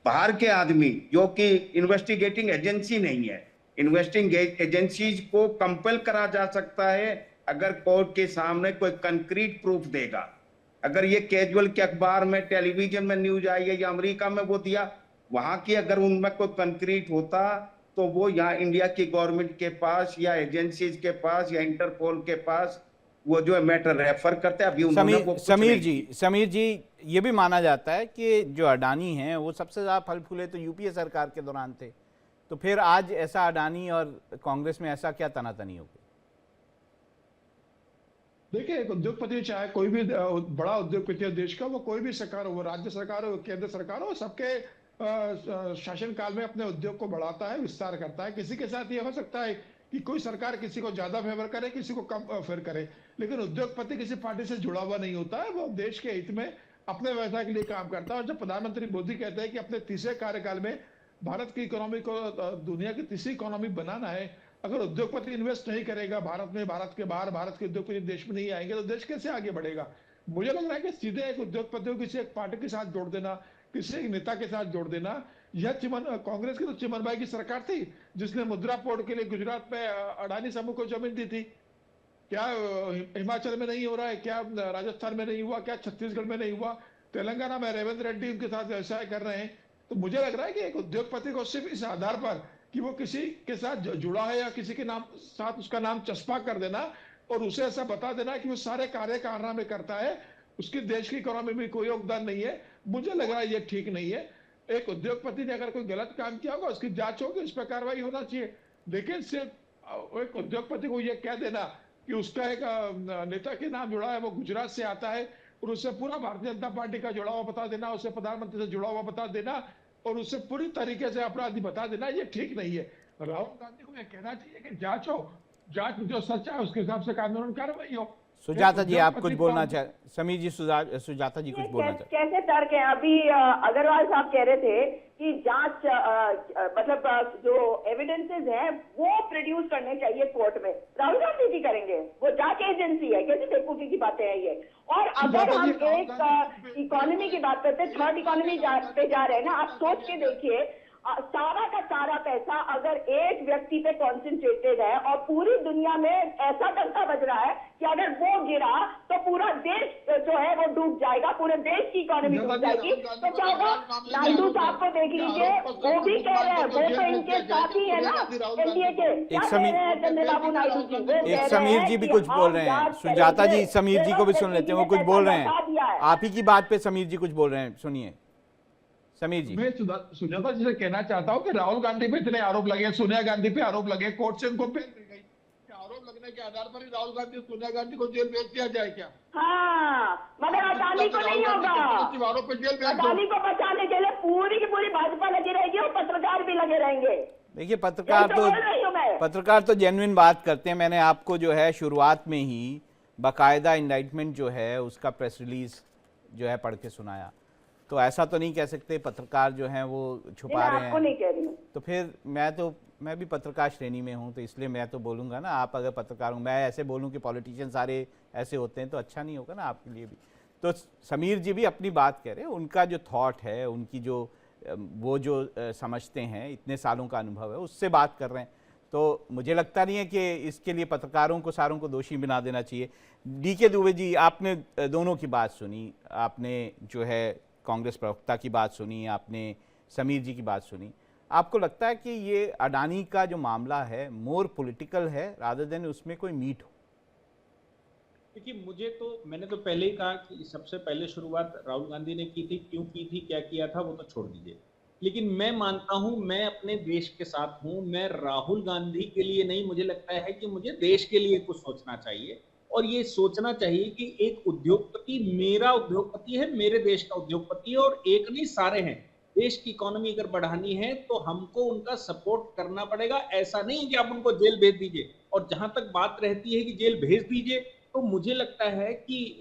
बाहर के आदमी जो कि इन्वेस्टिगेटिंग एजेंसी नहीं है, इन्वेस्टिगेटिंग एजेंसीज को कंपेल करा जा सकता है अगर कोर्ट के सामने कोई कंक्रीट प्रूफ देगा। अगर ये कैजुअल के अखबार में, टेलीविजन में न्यूज आई है या अमेरिका में वो दिया, वहां की अगर उनमें कोई कंक्रीट होता तो वो यहाँ इंडिया की गवर्नमेंट के पास या एजेंसीज के पास या इंटरपोल के पास वो जो है मैटर रेफर करते हैं। अभी उन्होंने वो समीर जी ये भी माना जाता है कि जो अडानी हैं वो सबसे ज़्यादा फल फूले तो यूपीए सरकार के दौरान थे, तो फिर आज ऐसा अडानी और कांग्रेस में ऐसा क्या तनातनी हो गई? देखिए, एक उद्योगपति, चाहे कोई भी बड़ा उद्योगपति है देश का, वो कोई भी सरकार हो, राज्य सरकार हो, केंद्र सरकार हो, सबके शासनकाल में अपने उद्योग को बढ़ाता है, विस्तार करता है। किसी के साथ ये हो सकता है कि कोई सरकार किसी को ज्यादा फेवर करे, किसी को कम फेवर करे, लेकिन उद्योगपति किसी पार्टी से जुड़ा हुआ नहीं होता है। वो देश के हित में अपने व्यवसाय के लिए काम करता है। और जब प्रधानमंत्री मोदी कहते हैं कि अपने तीसरे कार्यकाल में भारत की इकोनॉमी को दुनिया की तीसरी इकोनॉमी बनाना है, अगर उद्योगपति इन्वेस्ट नहीं करेगा भारत में, भारत के बाहर, भारत के उद्योगपति देश में नहीं आएंगे, तो देश कैसे आगे बढ़ेगा? मुझे लग रहा है कि सीधे एक उद्योगपति को किसी एक पार्टी के साथ जोड़ देना, किसी एक नेता के साथ जोड़ देना, यह कांग्रेस की तो चिमन भाई की सरकार थी जिसने मुद्रा पोर्ट के लिए गुजरात में अडानी समूह को जमीन दी थी। क्या हिमाचल में नहीं हो रहा है? क्या राजस्थान में नहीं हुआ? क्या छत्तीसगढ़ में नहीं हुआ? तेलंगाना में रेवंत रेड्डी उनके साथ व्यवसाय कर रहे हैं। तो मुझे लग रहा है कि एक उद्योगपति को सिर्फ इस आधार पर कि वो किसी के साथ जुड़ा है या किसी के नाम साथ उसका नाम चस्पा कर देना और उसे ऐसा बता देना कि वो सारे कार्य कारनामे करता है, उसकी देश की इकोनॉमी में कोई योगदान नहीं है, मुझे लग रहा है ये ठीक नहीं है। एक उद्योगपति ने अगर कोई गलत काम किया होगा, उसकी जांच होगी, उस पर कार्रवाई होना चाहिए। लेकिन सिर्फ एक उद्योगपति को ये कह देना कि उसका एक नेता के नाम जुड़ा है, वो गुजरात से आता है, और उससे पूरा भारतीय जनता पार्टी का जुड़ा हुआ बता देना, उससे प्रधानमंत्री से जुड़ा हुआ बता देना और उससे पूरी तरीके से अपराधी बता देना, ये ठीक नहीं है। राहुल गांधी को यह कहना चाहिए कि जांच हो, जांच में जो सच है उसके हिसाब से कानूनी कार्रवाई हो। सुजाता जी आप कुछ बोलना चाहे? समीर जी, सुजाता जी कुछ बोलना चाहे? कैसे तर्क है? अभी अग्रवाल साहब कह रहे थे कि जांच मतलब जो एविडेंसेस हैं वो प्रोड्यूस करने चाहिए कोर्ट में। राहुल गांधी जी करेंगे? वो जांच एजेंसी है? कैसी बेवकूफी की बातें हैं ये। और अगर हम एक इकोनॉमी की बात करते हैं, थर्ड इकोनॉमी पे जा रहे हैं ना, आप सोच के देखिए, सारा का सारा पैसा अगर एक व्यक्ति पे कॉन्सेंट्रेटेड है और पूरी दुनिया में ऐसा डंका बज रहा है कि अगर वो गिरा तो पूरा देश जो है वो डूब जाएगा, पूरे देश की इकोनॉमी डूब जाएगी। तो क्या होगा? नायडू साहब को देख लीजिए, वो भी कह रहे हैं, वो तो इनके साथ ही है ना एनडीए के। क्या कह रहे हैं चंद्रबाबू नायडू जी? एक समीर जी भी कुछ बोल रहे हैं। सुजाता जी, समीर जी को भी सुन लेते हैं, वो कुछ बोल रहे हैं। आप ही की बात पे समीर जी कुछ बोल रहे हैं, सुनिए समीर जी। मैं सुजाता जी से कहना चाहता हूं कि राहुल गांधी पे इतने आरोप लगे, सोनिया गांधी पे आरोप लगे, कोर्ट से उनको बेल मिल गई, आरोप लगने के आधार पर ही राहुल गांधी, सोनिया गांधी को जेल भेज दिया जाए क्या? हाँ, मगर अडानी को नहीं होगा। आरोप पे जेल भेज दो। अडानी को बचाने के लिए पूरी की पूरी भाजपा लगी रहेगी और पत्रकार भी लगे रहेंगे। देखिए, पत्रकार तो जेन्युइन बात करते हैं। मैंने आपको जो है शुरुआत में ही बाकायदा इंडाइटमेंट जो है उसका प्रेस रिलीज जो है पढ़ के सुनाया, तो ऐसा तो नहीं कह सकते पत्रकार जो हैं वो छुपा रहे हैं। नहीं कह रही हूं। तो फिर मैं भी पत्रकार श्रेणी में हूँ, तो इसलिए मैं तो बोलूँगा ना। आप अगर पत्रकार हूँ, मैं ऐसे बोलूँ कि पॉलिटिशियन सारे ऐसे होते हैं तो अच्छा नहीं होगा ना आपके लिए भी। तो समीर जी भी अपनी बात कह रहे हैं, उनका जो थॉट है, उनकी जो वो जो समझते हैं, इतने सालों का अनुभव है, उससे बात कर रहे हैं। तो मुझे लगता नहीं है कि इसके लिए पत्रकारों को सारों को दोषी बना देना चाहिए। DK दुबे जी, आपने दोनों की बात सुनी, आपने जो है कांग्रेस प्रवक्ता की बात सुनी, आपने समीर जी की बात सुनी। आपको लगता है कि ये अडानी का जो मामला है मोर पॉलिटिकल है रादर देन उसमें कोई मीट हो? देखिए, मैंने तो पहले ही कहा कि सबसे पहले शुरुआत राहुल गांधी ने की थी। क्यों की थी, क्या किया था, वो तो छोड़ दीजिए। लेकिन मैं मानता हूं, मैं अपने देश के साथ हूं। मैं राहुल गांधी के लिए नहीं, मुझे लगता है कि मुझे देश के लिए कुछ सोचना चाहिए। और ये सोचना चाहिए कि एक उद्योगपति मेरा उद्योगपति है, मेरे देश का उद्योगपति है, और एक नहीं सारे हैं। देश की इकोनॉमी अगर बढ़ानी है तो हमको उनका सपोर्ट करना पड़ेगा। ऐसा नहीं कि आप उनको जेल भेज दीजिए। और जहां तक बात रहती है कि जेल भेज दीजिए, तो मुझे लगता है कि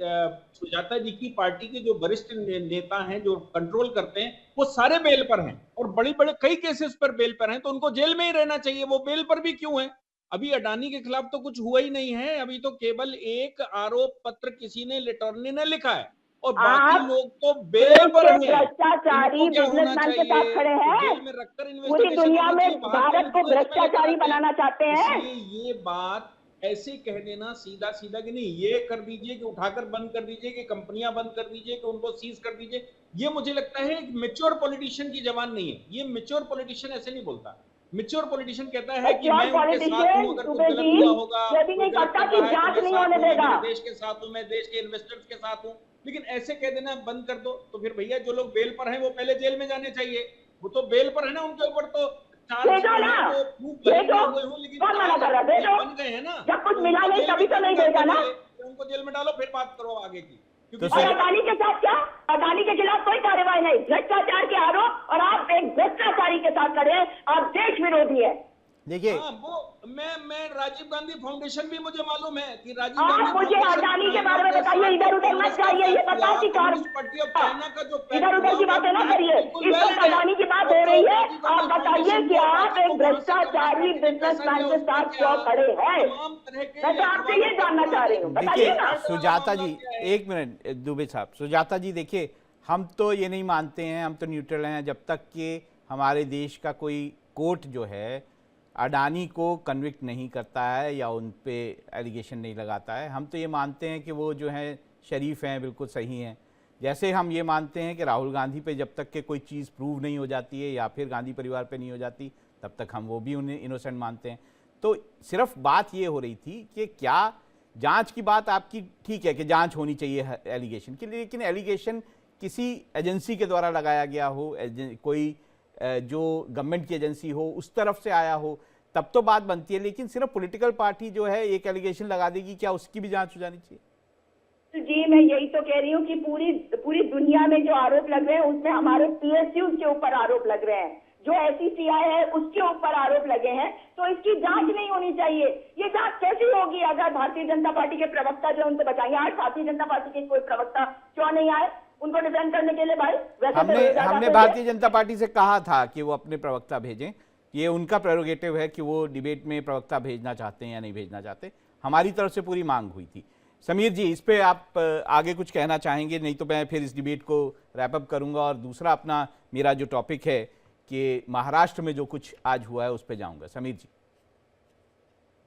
सुजाता जी की पार्टी के जो वरिष्ठ नेता हैं, जो कंट्रोल करते हैं, वो सारे बेल पर हैं और बड़े बड़े कई केसेस पर बेल पर हैं। तो उनको जेल में ही रहना चाहिए। वो बेल पर भी क्यों है? अभी अडानी के खिलाफ तो कुछ हुआ ही नहीं है। अभी तो केवल एक आरोप पत्र किसी ने, अटॉर्नी ने लिखा है, और बाकी आप लोग तो बेल पर हैं। भ्रष्टाचारी इनको क्या होना बिजनेसमैन के साथ चाहिए? खड़े तो हैं। जेल में रखकर पूरी इन्वेस्टिगेशन दुनिया होना में चाहिए। बाहर भारत को इन्फ्लुएंस में लेकर भ्रष्टाचारी आते हैं। बनाना चाहते हैं। इसलिए ये बात ऐसे कह देना सीधा सीधा कि नहीं ये कर दीजिए, कि उठाकर बंद कर दीजिए, कि कंपनियां बंद कर दीजिए, कि उनको सीज कर दीजिए, ये मुझे लगता है एक मैच्योर पॉलिटिशियन की जबान नहीं है। ये मैच्योर पॉलिटिशियन ऐसे नहीं बोलता। मैच्योर पॉलिटिशियन कहता है कि मैं उनके साथ हूं, अगर कुछ गलत हुआ होगा, ये भी नहीं कोई गलत करता कर कि रहा है तो जांच मैं नहीं साथ होने हूं, मैं देगा। मेरे देश के साथ हूं, मैं देश के इन्वेस्टर्स के साथ हूं। लेकिन ऐसे कह देना बंद कर दो, तो फिर भैया जो लोग बेल पर हैं वो पहले जेल में जाने चाहिए। वो तो बेल पर है ना, उनके ऊपर तो चार्ज जो है वो प्रूफ भले ना हुए हो, लेकिन कौन मना कर रहा है? दे चार्ज दो। बन गए हैं ना। जब कुछ तो मिला उनको नहीं जेल तभी में तो नहीं डालो देगा ना। पहले, तो उनको जेल में डालो, फिर बात करो आगे की। क्योंकि तो और सर- अडानी के साथ क्या? अडानी के खिलाफ कोई कार्रवाई नहीं, भ्रष्टाचार के आरोप, और आप एक भ्रष्टाचारी के साथ खड़े हैं। आप देश विरोधी है। देखिए, हाँ, वो मैं राजीव गांधी फाउंडेशन भी मुझे मालूम है कि राजीव आप गांधी मुझे फाउंडेशन अडानी के चाइना बारे में के बताइए, साथ इधर उधर मत कांग्रेस का जाइए। ये पैक्ट बताओ हुआ, कि कम्युनिस्ट पार्टी ऑफ चाइना का जो पैक्ट इधर उधर की हुआ, बातें ना वो करिए। बिल्कुल इस वक्त वैलिड है। अडानी की बात वो हो तो रही है। राजीव गांधी आप बताइए फाउंडेशन कि जो आप बाकी एक तो वहां से कम्युनिस्ट भ्रष्टाचारी पार्टी ने पैसा बिजनेसमैन लिया, के उसमें साथ क्या क्यों खड़े हैं? तमाम तरह के मैं तो आपसे ये अखबारों पर जानना चाह रही हूँ, बताइए देखिए ना। सुजाता जी, एक मिनट दुबे साहब, सुजाता जी देखिए, हम तो ये नहीं मानते हैं, हम तो न्यूट्रल हैं जब तक कि हमारे देश का कोई कोर्ट जो है अडानी को कन्विक्ट नहीं करता है या उन पे एलिगेशन नहीं लगाता है। हम तो ये मानते हैं कि वो जो हैं शरीफ हैं, बिल्कुल सही हैं। जैसे हम ये मानते हैं कि राहुल गांधी पे जब तक कि कोई चीज़ प्रूव नहीं हो जाती है या फिर गांधी परिवार पे नहीं हो जाती, तब तक हम वो भी उन्हें इनोसेंट मानते हैं। तो सिर्फ बात ये हो रही थी कि क्या जांच की बात आपकी ठीक है कि जांच होनी चाहिए एलिगेशन की, लेकिन एलिगेशन किसी एजेंसी के द्वारा लगाया गया हो, कोई जो गवर्नमेंट की एजेंसी हो उस तरफ से आया हो, तब तो बात बनती है। लेकिन सिर्फ पॉलिटिकल पार्टी जो है एक एलिगेशन लगा देगी, क्या उसकी भी जांच हो जानी चाहिए? जी, मैं यही तो कह रही हूँ कि पूरी दुनिया में जो आरोप लग रहे हैं उसमें हमारे PSUs के ऊपर आरोप लग रहे हैं, जो SECI है उसके ऊपर आरोप लगे हैं। तो इसकी जांच नहीं होनी चाहिए। ये जांच कैसी होगी अगर भारतीय जनता पार्टी के प्रवक्ता जो उनसे बताएंगे? आज भारतीय जनता पार्टी के कोई प्रवक्ता क्यों नहीं आए उनको डिफेंड करने के लिए? भाई वैसे हमने भारतीय जनता पार्टी से कहा था कि वो अपने प्रवक्ता भेजें। ये उनका प्रेरोगेटिव है कि वो डिबेट में प्रवक्ता भेजना चाहते हैं या नहीं भेजना चाहते। हमारी तरफ से पूरी मांग हुई थी। समीर जी, इस पे आप आगे कुछ कहना चाहेंगे? नहीं तो मैं फिर इस डिबेट को रैप अप करूंगा और दूसरा अपना मेरा जो टॉपिक है कि महाराष्ट्र में जो कुछ आज हुआ है उस पर जाऊंगा। समीर जी।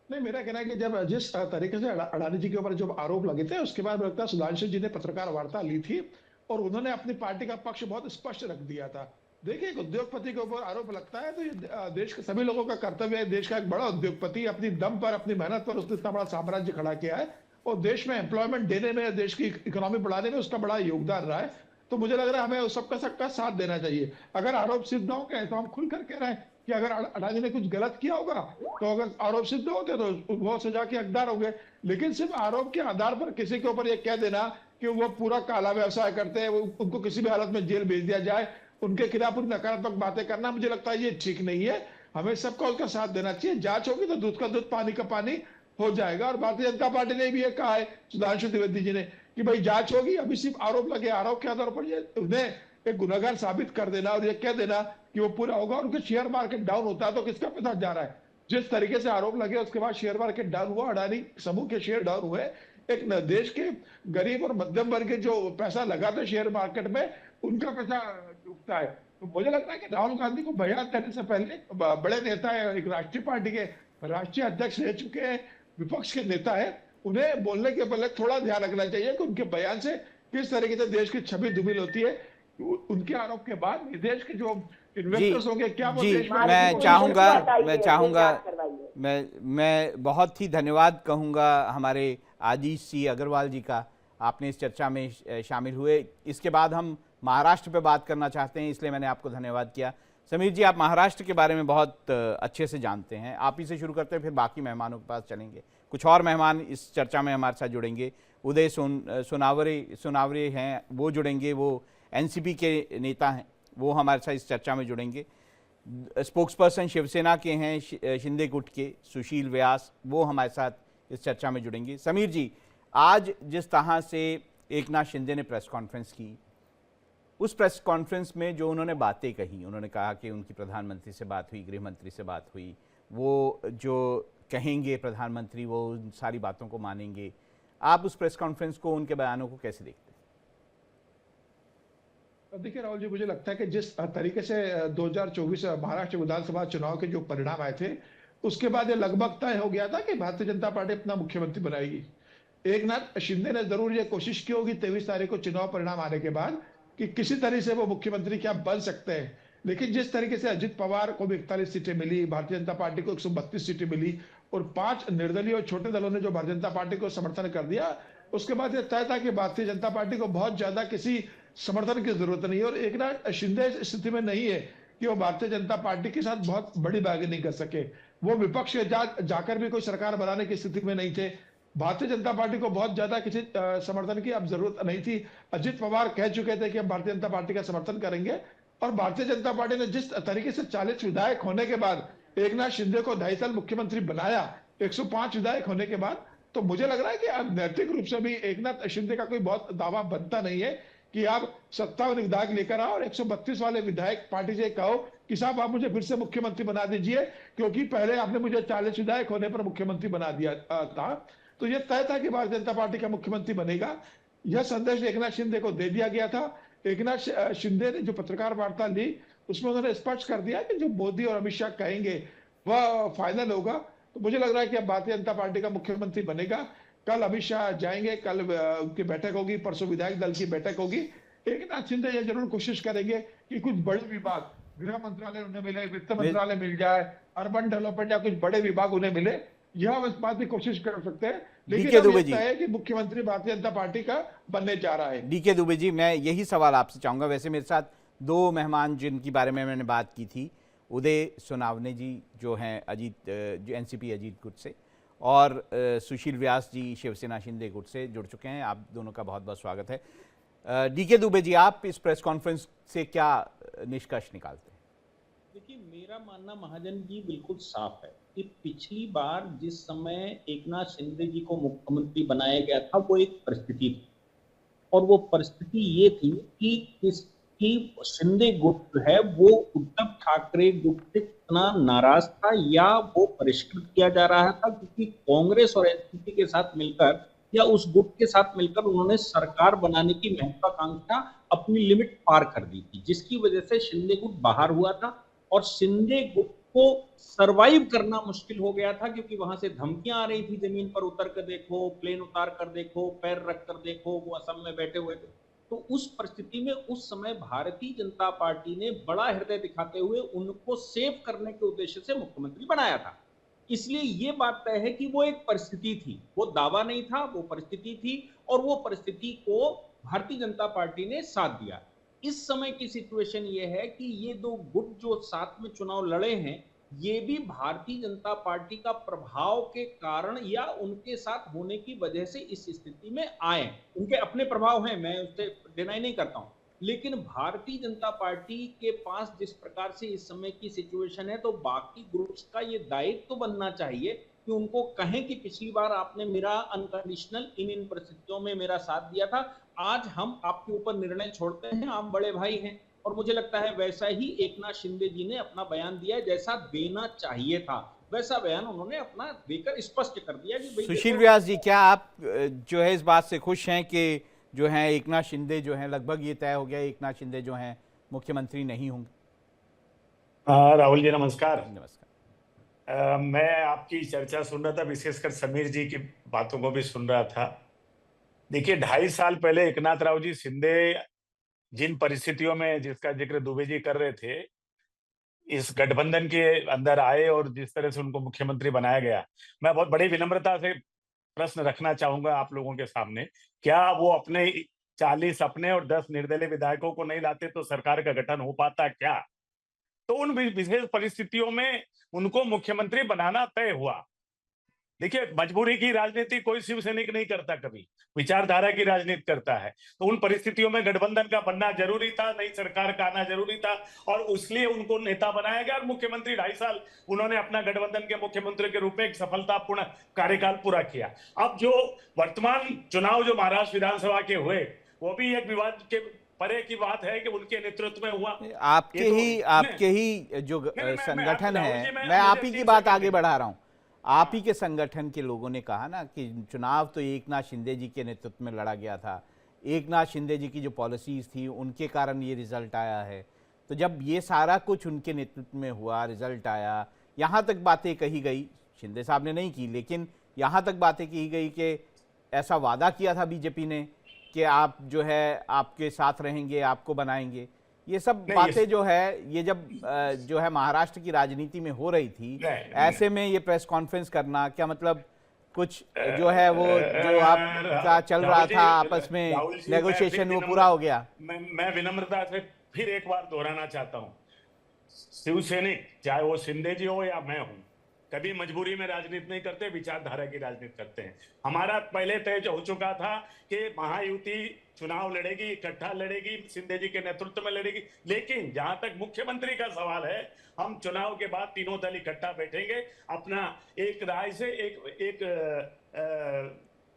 नहीं, मेरा कहना है कि जब जिस तरीके से अडानी जी के ऊपर जो आरोप लगे थे उसके बाद लगता है सुधांशु जी ने पत्रकार वार्ता ली थी और उन्होंने अपनी पार्टी का पक्ष बहुत स्पष्ट रख दिया था। देखिए, एक उद्योगपति के ऊपर आरोप लगता है तो ये देश के सभी लोगों का कर्तव्य है। देश का एक बड़ा उद्योगपति अपनी दम पर, अपनी मेहनत पर उसने इतना बड़ा साम्राज्य खड़ा किया है और देश में एम्प्लॉयमेंट देने में, देश की इकोनॉमी बढ़ाने में उसका बड़ा योगदान रहा है। तो मुझे लग रहा है हमें सबका साथ देना चाहिए। अगर आरोप सिद्ध हो गए तो हम खुलकर कह रहे हैं कि अगर अडानी ने कुछ गलत किया होगा तो अगर आरोप सिद्ध होते तो वो सजा के हकदार होंगे। लेकिन सिर्फ आरोप के आधार पर किसी के ऊपर ये कह देना कि वो पूरा काला व्यवसाय करते हैं, उनको किसी भी हालत में जेल भेज दिया जाए, उनके खिलाफ पूरी नकारात्मक बातें करना, मुझे लगता है ये ठीक नहीं है। हमें सबका उसका साथ देना चाहिए। जांच होगी तो दूध का दूध, पानी का पानी हो जाएगा। और भारतीय जनता पार्टी ने भी ये कहा है, सुधांशु त्रिवेदी जी ने, कि भाई जांच होगी। अभी सिर्फ आरोप लगे, आरोप के आधार पर उन्हें एक गुनहगार साबित कर देना और ये कह देना कि वो पूरा होगा। उनके शेयर मार्केट डाउन होता है तो किसका पैसा जा रहा है? जिस तरीके से आरोप लगे उसके बाद शेयर मार्केट डाउन हुआ, अडानी समूह के शेयर डाउन हुए, एक देश के गरीब और मध्यम वर्ग के जो पैसा लगाते शेयर मार्केट में उनका पैसा डूबता है। तो मुझे लगता है कि राहुल गांधी को बयान देने से पहले बड़े नेता है, एक राष्ट्रीय पार्टी के राष्ट्रीय अध्यक्ष रह चुके हैं, विपक्ष के नेता है, उन्हें बोलने के पहले थोड़ा ध्यान रखना चाहिए कि उनके बयान से किस तरीके से देश की छवि धूमिल होती है। उनके आरोप के बाद विदेश के जो इन्वेस्टर्स होंगे क्या वो जी, देश में मैं चाहूंगा मैं बहुत ही धन्यवाद कहूंगा हमारे आजीष सी अग्रवाल जी का, आपने इस चर्चा में शामिल हुए। इसके बाद हम महाराष्ट्र पे बात करना चाहते हैं, इसलिए मैंने आपको धन्यवाद किया। समीर जी, आप महाराष्ट्र के बारे में बहुत अच्छे से जानते हैं, आप ही से शुरू करते हैं, फिर बाकी मेहमानों के पास चलेंगे। कुछ और मेहमान इस चर्चा में हमारे साथ जुड़ेंगे। उदय सोनावरे हैं, वो जुड़ेंगे, वो एनसीपी के नेता हैं, वो हमारे साथ इस चर्चा में जुड़ेंगे। स्पोक्स पर्सन शिवसेना के हैं, शिंदे गुट के सुशील व्यास, वो हमारे साथ इस चर्चा में जुड़ेंगे। समीर जी, आज जिस तरह से एकनाथ शिंदे ने प्रेस कॉन्फ्रेंस की, उस प्रेस कॉन्फ्रेंस में जो उन्होंने बातें कही, उन्होंने कहा कि उनकी प्रधानमंत्री से बात हुई, गृह मंत्री से बात हुई, वो जो कहेंगे प्रधानमंत्री वो उन सारी बातों को मानेंगे। आप उस प्रेस कॉन्फ्रेंस को, उनके बयानों को कैसे देखते हैं? देखिए राहुल जी, मुझे लगता है कि जिस तरीके से 2024 महाराष्ट्र विधानसभा चुनाव के जो परिणाम आए थे, उसके बाद ये लगभग तय हो गया था कि भारतीय जनता पार्टी अपना मुख्यमंत्री बनाएगी। एकनाथ शिंदे ने जरूर ये कोशिश की होगी 23 तारीख को चुनाव परिणाम आने के बाद कि किसी तरह से वो मुख्यमंत्री क्या बन सकते हैं, लेकिन जिस तरीके से अजित पवार को भी 41 सीटें मिली, भारतीय जनता पार्टी को 132 सीटें मिली और 5 निर्दलीय और छोटे दलों ने जो भारतीय जनता पार्टी को समर्थन कर दिया, उसके बाद यह तय था कि भारतीय जनता पार्टी को बहुत ज्यादा किसी समर्थन की जरूरत नहीं है और एकनाथ शिंदे इस स्थिति में नहीं है कि वो भारतीय जनता पार्टी के साथ बहुत बड़ी बार्गेनिंग कर सके। वो विपक्ष जाकर भी कोई सरकार बनाने की स्थिति में नहीं थे। भारतीय जनता पार्टी को बहुत ज्यादा किसी समर्थन की अब जरूरत नहीं थी। अजित पवार कह चुके थे कि हम भारतीय जनता पार्टी का समर्थन करेंगे और भारतीय जनता पार्टी ने जिस तरीके से 40 विधायक होने के बाद एकनाथ शिंदे को 2.5 साल मुख्यमंत्री बनाया, 105 विधायक होने के बाद, तो मुझे लग रहा है कि अब नैतिक रूप से भी एकनाथ शिंदे का कोई बहुत दावा बनता नहीं है कि आप 57 विधायक लेकर आओ और 132 वाले विधायक पार्टी से कहो कि साहब आप मुझे फिर से मुख्यमंत्री बना दीजिए, क्योंकि पहले आपने मुझे 40 विधायक होने पर मुख्यमंत्री बना दिया था। तो यह तय था कि भारतीय जनता पार्टी का मुख्यमंत्री बनेगा। यह संदेश एकनाथ शिंदे को दे दिया गया था। एकनाथ शिंदे ने जो पत्रकार वार्ता ली उसमें उन्होंने स्पष्ट कर दिया कि जो मोदी और अमित शाह कहेंगे वह फाइनल होगा। तो मुझे लग रहा है कि अब भारतीय जनता पार्टी का मुख्यमंत्री बनेगा। कल अमित शाह जाएंगे, कल उनकी बैठक होगी, परसों विधायक दल की बैठक होगी। एकनाथ शिंदे ये जरूर कोशिश करेंगे कि कुछ बड़े विभाग, गृह मंत्रालय उन्हें मिले, वित्त मंत्रालय मिल जाए, अर्बन डेवलपमेंट या कुछ बड़े विभाग उन्हें मिले, यह इस बात की कोशिश कर सकते हैं। लेकिन अब लगता है कि मुख्यमंत्री भारतीय जनता पार्टी का बनने जा रहा है। डीके दुबे जी, मैं यही सवाल आपसे चाहूंगा। वैसे मेरे साथ 2 मेहमान जिनकी बारे में मैंने बात की थी, उदय सोनावने जी जो हैं जो एनसीपी अजीत गुट से, और सुशील व्यास जी शिवसेना शिंदे गुट से जुड़ चुके हैं। आप दोनों का बहुत बहुत स्वागत है। डीके दुबे जी, आप इस प्रेस कॉन्फ्रेंस से क्या निष्कर्ष निकालते हैं? देखिए, मेरा मानना महाजन जी बिल्कुल साफ है कि पिछली बार जिस समय एकनाथ शिंदे जी को मुख्यमंत्री बनाया गया था वो एक परिस्थिति थी, और वो परिस्थिति ये थी कि शिंदे गुट जो है वो उद्धव ठाकरे गुट से कितना नाराज था या वो परिष्कृत किया जा रहा था, क्योंकि कांग्रेस और एनसीपी के साथ मिलकर या उस गुट के साथ मिलकर उन्होंने सरकार बनाने की महत्वाकांक्षा अपनी लिमिट पार कर दी थी, जिसकी वजह से शिंदे गुट बाहर हुआ था और शिंदे गुट को सरवाइव करना मुश्किल हो गया था, क्योंकि वहां से धमकियां आ रही थी, जमीन पर उतर कर देखो, प्लेन उतार कर देखो, पैर रख कर देखो, वो असम में बैठे हुए थे। तो उस परिस्थिति में उस समय भारतीय जनता पार्टी ने बड़ा हृदय दिखाते हुए उनको सेव करने के उद्देश्य से मुख्यमंत्री बनाया था। इसलिए ये बात तय है कि वो एक परिस्थिति थी, वो दावा नहीं था, वो परिस्थिति थी, और वो परिस्थिति को भारतीय जनता पार्टी ने साथ दिया। इस समय की सिचुएशन ये है कि ये 2 गुट जो साथ में चुनाव लड़े हैं, ये भी भारतीय जनता पार्टी का प्रभाव के कारण या उनके साथ होने की वजह से इस स्थिति में आए। उनके अपने प्रभाव हैं, मैं उससे डिनाई नहीं करता हूं, लेकिन भारतीय जनता पार्टी के पास जिस प्रकार से इस समय की सिचुएशन है, तो बाकी ग्रुप्स का ये दायित्व बनना चाहिए कि उनको कहें कि पिछली बार आपने मेरा अनकंडीशनल इन परिस्थितियों में मेरा साथ दिया था, आज हम आपके ऊपर निर्णय छोड़ते हैं, आप बड़े भाई हैं। और मुझे लगता है वैसा ही एकनाथ शिंदे जी ने अपना बयान दिया, जैसा देना चाहिए था वैसा बयान उन्होंने अपना देकर स्पष्ट कर दिया कि भाई सुशील व्यास जी, क्या आप जो है इस बात से खुश हैं कि जो है एकनाथ शिंदे जो हैं, लगभग ये तय हो गया एकनाथ शिंदे जो हैं मुख्यमंत्री नहीं होंगे? राहुल जी नमस्कार। नमस्कार। मैं आपकी चर्चा सुन रहा था, विशेषकर समीर जी की बातों को भी सुन रहा था। देखिए 2.5 साल पहले एकनाथ राव जी शिंदे जिन परिस्थितियों में जिसका जिक्र दुबे जी कर रहे थे, इस गठबंधन के अंदर आए और जिस तरह से उनको मुख्यमंत्री बनाया गया, मैं बहुत बड़ी विनम्रता से प्रश्न रखना चाहूंगा आप लोगों के सामने। क्या वो अपने 40 अपने और 10 निर्दलीय विधायकों को नहीं लाते तो सरकार का गठन हो पाता क्या? तो उन विशेष परिस्थितियों में उनको मुख्यमंत्री बनाना तय हुआ। देखिए, मजबूरी की राजनीति कोई शिव सैनिक नहीं करता, कभी विचारधारा की राजनीति करता है। तो उन परिस्थितियों में गठबंधन का बनना जरूरी था, नई सरकार का आना जरूरी था, और इसलिए उनको नेता बनाया गया और मुख्यमंत्री 2.5 साल उन्होंने अपना गठबंधन के मुख्यमंत्री के रूप में एक सफलतापूर्ण कार्यकाल पूरा किया। अब जो वर्तमान चुनाव जो महाराष्ट्र विधानसभा के हुए, वो भी एक विवाद के परे की बात है कि उनके नेतृत्व में हुआ। आपके ही जो संगठन है, मैं आप ही की बात आगे बढ़ा रहा हूं। आप ही के संगठन के लोगों ने कहा ना कि चुनाव तो एकनाथ शिंदे जी के नेतृत्व में लड़ा गया था, एकनाथ शिंदे जी की जो पॉलिसीज थी उनके कारण ये रिजल्ट आया है। तो जब ये सारा कुछ उनके नेतृत्व में हुआ, रिजल्ट आया, यहाँ तक बातें कही गई, शिंदे साहब ने नहीं की, लेकिन यहाँ तक बातें की गई कि ऐसा वादा किया था बीजेपी ने कि आप जो है आपके साथ रहेंगे, आपको बनाएंगे। ये सब बातें जो है, ये जब जो है महाराष्ट्र की राजनीति में हो रही थी, ऐसे में ये प्रेस कॉन्फ्रेंस करना क्या मतलब, कुछ जो है वो जो आपका चल रहा था आपस में नेगोशिएशन, वो पूरा हो गया? मैं विनम्रता से फिर एक बार दोहराना चाहता हूँ, शिवसैनिक चाहे वो शिंदे जी हो या मैं हूँ, कभी मजबूरी में राजनीति नहीं करते, विचारधारा की राजनीति करते हैं। हमारा पहले तय हो चुका था कि महायुति चुनाव लड़ेगी, इकट्ठा लड़ेगी, शिंदे जी के नेतृत्व में लड़ेगी। लेकिन जहां तक मुख्यमंत्री का सवाल है, हम चुनाव के बाद तीनों दल इकट्ठा बैठेंगे, अपना एक राय से एक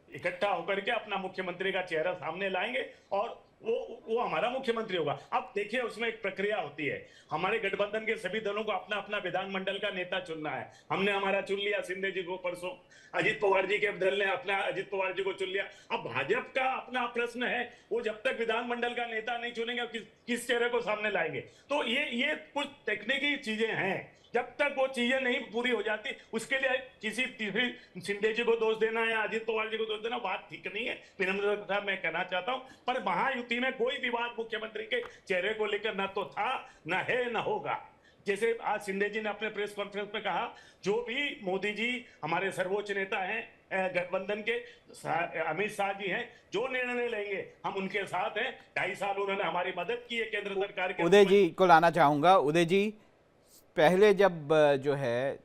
इकट्ठा होकर के अपना मुख्यमंत्री का चेहरा सामने लाएंगे और वो हमारा मुख्यमंत्री होगा। अब देखिए, उसमें एक प्रक्रिया होती है। हमारे गठबंधन के सभी दलों को अपना अपना विधानमंडल का नेता चुनना है। हमने हमारा चुन लिया शिंदे जी को, परसों अजित पवार जी के दल ने अपना अजित पवार जी को चुन लिया। अब भाजपा का अपना प्रश्न है, वो जब तक विधानमंडल का नेता नहीं चुनेंगे, किस चेहरे को सामने लाएंगे? तो ये कुछ तकनीकी चीजें हैं। जब तक वो चीजें नहीं पूरी हो जाती, उसके लिए किसी तीसरी शिंदे जी को दोष देना या अजित पवार जी को दोष देना बात ठीक नहीं है। विनम्रता मैं कहना चाहता हूं, पर महायुति में कोई विवाद मुख्यमंत्री के चेहरे को लेकर ना तो था, ना है, ना होगा। जैसे आज शिंदे जी ने अपने प्रेस कॉन्फ्रेंस में कहा, जो भी मोदी जी हमारे सर्वोच्च नेता हैं, गठबंधन के अमित शाह जी हैं, जो निर्णय लेंगे हम उनके साथ हैं। 2.5 साल उन्होंने हमारी मदद की है केंद्र सरकार के। उदय जी को लाना चाहूंगा। उदय जी, पहले जब जो है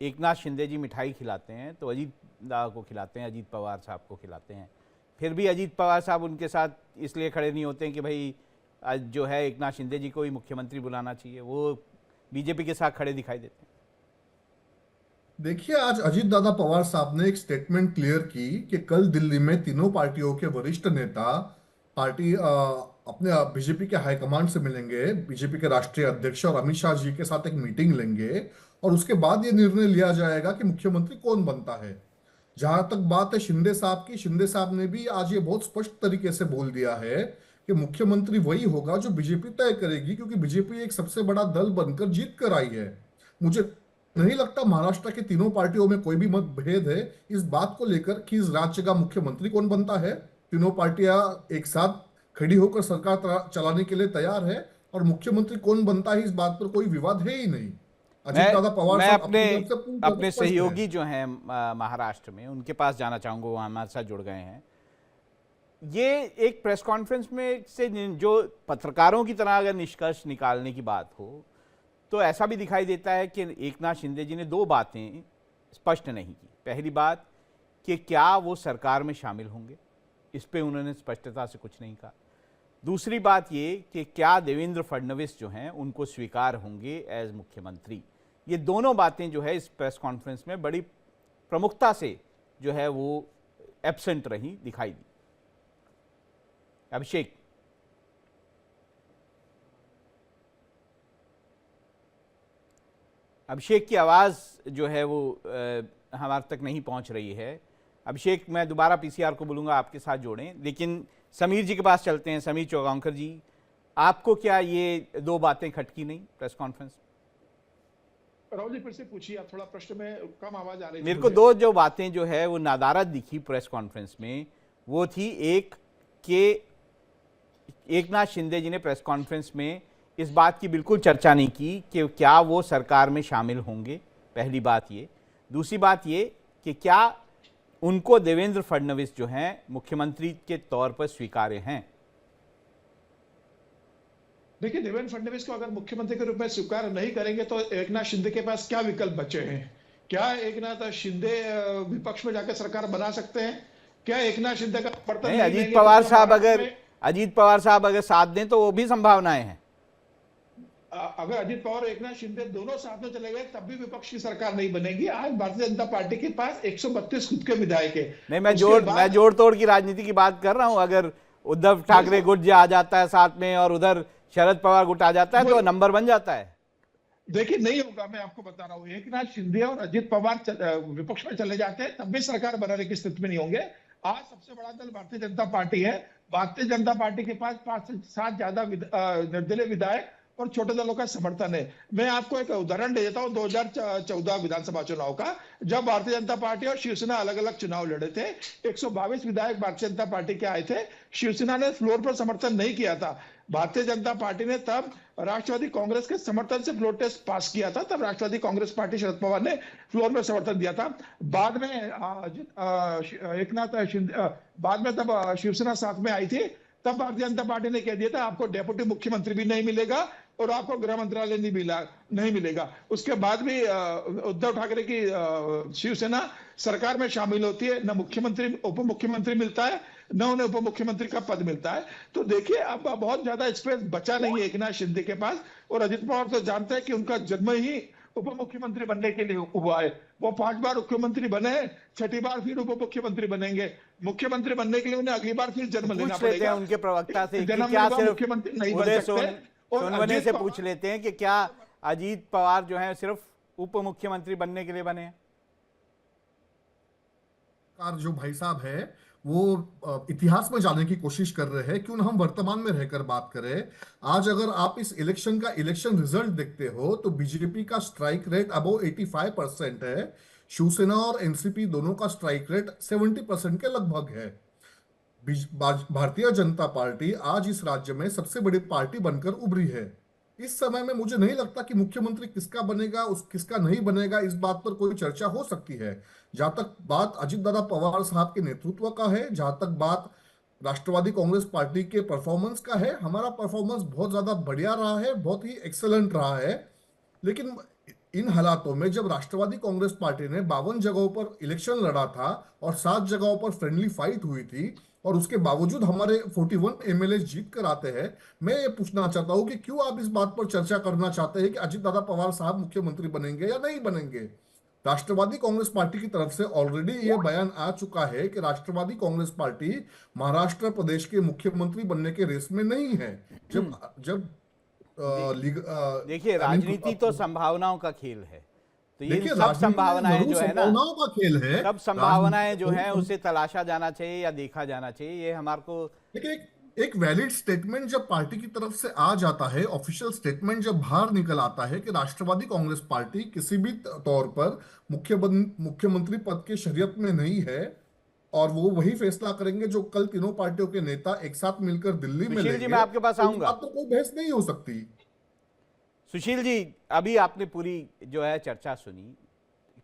एकनाथ शिंदे जी मिठाई खिलाते हैं तो अजीत दा को खिलाते हैं, अजीत पवार साहब को खिलाते हैं, फिर भी अजीत पवार साहब उनके साथ इसलिए खड़े नहीं होते हैं कि भाई जो है एकनाथ शिंदे जी को ही मुख्यमंत्री बुलाना चाहिए, वो बीजेपी के साथ खड़े दिखाई देते हैं। देखिए, आज अजीत दादा पवार साहब ने एक स्टेटमेंट क्लियर की कि कल दिल्ली में तीनों पार्टियों के वरिष्ठ नेता पार्टी अपने बीजेपी के हाईकमांड से मिलेंगे, बीजेपी के राष्ट्रीय अध्यक्ष और अमित शाह जी के साथ एक मीटिंग लेंगे और उसके बाद ये निर्णय लिया जाएगा कि मुख्यमंत्री कौन बनता है। जहां तक बात है शिंदे साहब की, शिंदे साहब ने भी आज ये बहुत स्पष्ट तरीके से बोल दिया है कि मुख्यमंत्री वही होगा जो बीजेपी तय करेगी, क्योंकि बीजेपी एक सबसे बड़ा दल बनकर जीत कर आई है। मुझे नहीं लगता महाराष्ट्र के तीनों पार्टियों में कोई भी मतभेद है इस बात को लेकर कि इस राज्य का मुख्यमंत्री कौन बनता है। तीनों पार्टियां एक साथ खड़ी होकर सरकार चलाने के लिए तैयार है और मुख्यमंत्री कौन बनता है इस बात पर कोई विवाद है ही नहीं। मैं अपने सहयोगी जो हैं महाराष्ट्र में, उनके पास जाना चाहूंगा, वो हमारे साथ जुड़ गए हैं। ये एक प्रेस कॉन्फ्रेंस में से जो पत्रकारों की तरह अगर निष्कर्ष निकालने की बात हो तो ऐसा भी दिखाई देता है कि एकनाथ शिंदे जी ने 2 बातें स्पष्ट नहीं की। पहली बात कि क्या वो सरकार में शामिल होंगे, इस पे उन्होंने स्पष्टता से कुछ नहीं कहा। दूसरी बात ये कि क्या देवेंद्र फडणवीस जो हैं उनको स्वीकार होंगे एज मुख्यमंत्री। ये दोनों बातें जो है इस प्रेस कॉन्फ्रेंस में बड़ी प्रमुखता से जो है वो एब्सेंट रही, दिखाई दी। अभिषेक, अभिषेक की आवाज़ जो है वो हमारे तक नहीं पहुंच रही है। अभिषेक, मैं दोबारा पीसीआर को बोलूँगा आपके साथ जोड़ें, लेकिन समीर जी के पास चलते हैं। समीर चौगांवकर जी, आपको क्या ये दो बातें खटकी नहीं प्रेस कॉन्फ्रेंस? राहुल जी फिर से पूछिए, आप थोड़ा प्रश्न में कम आवाज आ रही थी मेरे को मुझे। दो जो बातें जो है वो नादारत दिखी प्रेस कॉन्फ्रेंस में, वो थी एक कि एकनाथ शिंदे जी ने प्रेस कॉन्फ्रेंस में इस बात की बिल्कुल चर्चा नहीं की कि क्या वो सरकार में शामिल होंगे, पहली बात ये। दूसरी बात ये कि क्या उनको देवेंद्र फडणवीस जो हैं मुख्यमंत्री के तौर पर स्वीकार्य हैं? देखिए, देवेंद्र फडणवीस को अगर मुख्यमंत्री के रूप में स्वीकार नहीं करेंगे तो एकनाथ शिंदे के पास क्या विकल्प बचे हैं? क्या एकनाथ शिंदे विपक्ष में जाकर सरकार बना सकते हैं? क्या एकनाथ शिंदे का समर्थन नहीं, नहीं अजीत देंगे पवार तो साहब महाराष्ट्र अगर में- अजीत पवार साहब अगर साथ दें तो वो भी संभावनाएं हैं। अगर अजीत पवार और एकनाथ शिंदे दोनों साथ में चले गए तब भी विपक्ष की सरकार नहीं बनेगी। आज भारतीय जनता पार्टी के पास 132 खुद के विधायक है। नहीं, मैं उसके बाद- जोड़ तोड़ की राजनीति की बात कर रहा हूं। अगर उद्धव ठाकरे गुट आ जाता है साथ में और उधर शरद पवार गुट आ जाता है तो नंबर बन जाता है। देखिए, नहीं होगा, मैं आपको बता रहा हूँ। एकनाथ शिंदे और अजित पवार विपक्ष में चले जाते हैं तब भी सरकार बनाने की स्थिति में नहीं होंगे। आज सबसे बड़ा दल भारतीय जनता पार्टी है। भारतीय जनता पार्टी के पास 5 से 7 ज्यादा निर्दलीय विधायक और छोटे दलों का समर्थन है। मैं आपको एक उदाहरण दे देता हूँ 2014 विधानसभा चुनाव का, जब भारतीय जनता पार्टी और शिवसेना अलग अलग चुनाव लड़े थे। 122 विधायक भारतीय जनता पार्टी के आए थे। शिवसेना ने फ्लोर पर समर्थन नहीं किया था। भारतीय जनता पार्टी ने तब राष्ट्रवादी कांग्रेस के समर्थन से फ्लोर टेस्ट पास किया था। तब राष्ट्रवादी कांग्रेस पार्टी शरद पवार ने फ्लोर में समर्थन दिया था। बाद में एकनाथ शिंदे बाद में तब शिवसेना साथ में आई थी। तब भारतीय जनता पार्टी ने कह दिया था आपको डेप्यूटी मुख्यमंत्री भी नहीं मिलेगा और आपको गृह मंत्रालय नहीं मिलेगा। उसके बाद भी उद्धव ठाकरे की शिवसेना सरकार में शामिल होती है, न मुख्यमंत्री उप मुख्यमंत्री मिलता है, न उन्हें उप मुख्यमंत्री का पद मिलता है। तो देखिए, अब बहुत ज्यादा स्पेस बचा नहीं है एकनाथ शिंदे के पास। और अजित पवार तो जानते हैं कि उनका जन्म ही उप मुख्यमंत्री बनने के लिए हुआ है। वो 5 बार मुख्यमंत्री बने हैं, 6ठी बार फिर उप मुख्यमंत्री बनेंगे। मुख्यमंत्री बनने के लिए उन्हें अगली बार फिर जन्म लेना पूछ लेते हैं पड़ेगा। उनके प्रवक्ता से कि जन्म क्या लेगा सिर्फ मुख्यमंत्री नहीं बन उदय सकते। और सोनवने अजित से पवार- पूछ लेते हैं कि क्या अजीत पवार जो है सिर्फ उप मुख्यमंत्री बनने के लिए बने हैं? जो भाई साहब है वो इतिहास में जाने की कोशिश कर रहे हैं। क्यों ना हम वर्तमान में रहकर बात करें। आज अगर आप इस इलेक्शन का इलेक्शन रिजल्ट देखते हो तो बीजेपी का स्ट्राइक रेट अबव 85% है। शिवसेना और एनसीपी दोनों का स्ट्राइक रेट 70% के लगभग है। भारतीय जनता पार्टी आज इस राज्य में सबसे बड़ी पार्टी बनकर उभरी है। इस समय में मुझे नहीं लगता कि मुख्यमंत्री किसका बनेगा किसका नहीं बनेगा, इस बात पर कोई चर्चा हो सकती है। जहां तक बात अजित दादा पवार साहब के नेतृत्व का है, जहां तक बात राष्ट्रवादी कांग्रेस पार्टी के परफॉर्मेंस का है, हमारा परफॉर्मेंस बहुत ज्यादा बढ़िया रहा है, बहुत ही एक्सेलेंट रहा है। लेकिन इन हालातों में जब राष्ट्रवादी कांग्रेस पार्टी ने 52 जगहों पर इलेक्शन लड़ा था और 7 जगहों पर फ्रेंडली फाइट हुई थी और उसके बावजूद हमारे 41 एमएलए जीत कर आते हैं, मैं ये पूछना चाहता हूं कि क्यों आप इस बात पर चर्चा करना चाहते हैं कि अजित दादा पवार साहब मुख्यमंत्री बनेंगे या नहीं बनेंगे। राष्ट्रवादी कांग्रेस पार्टी की तरफ से ऑलरेडी ये बयान आ चुका है कि राष्ट्रवादी कांग्रेस पार्टी महाराष्ट्र प्रदेश के मुख्यमंत्री बनने के रेस में नहीं है। जब देखिए, राजनीति तो संभावनाओं का खेल है, तो ये देखिए, सब राजनीति संभावनाएं जरूर जो है ना, संभावनाओं का खेल है। सब संभावनाएं जो राजनीति- है उसे तलाशा जाना चाहिए या देखा जाना चाहिए। ये हमारे को लेकिन एक वैलिड स्टेटमेंट जब पार्टी की तरफ से आ जाता है, ऑफिशियल स्टेटमेंट जब बाहर निकल आता है कि राष्ट्रवादी कांग्रेस पार्टी किसी भी तौर पर मुख्यमंत्री पद के शरीयत में नहीं है और वो वही फैसला करेंगे जो कल तीनों पार्टियों के नेता एक साथ मिलकर दिल्ली में सुशील जी, लेंगे, मैं आपके पास तो इस आऊंगा। बात पर कोई बहस नहीं हो सकती। सुशील जी, अभी आपने पूरी जो है चर्चा सुनी,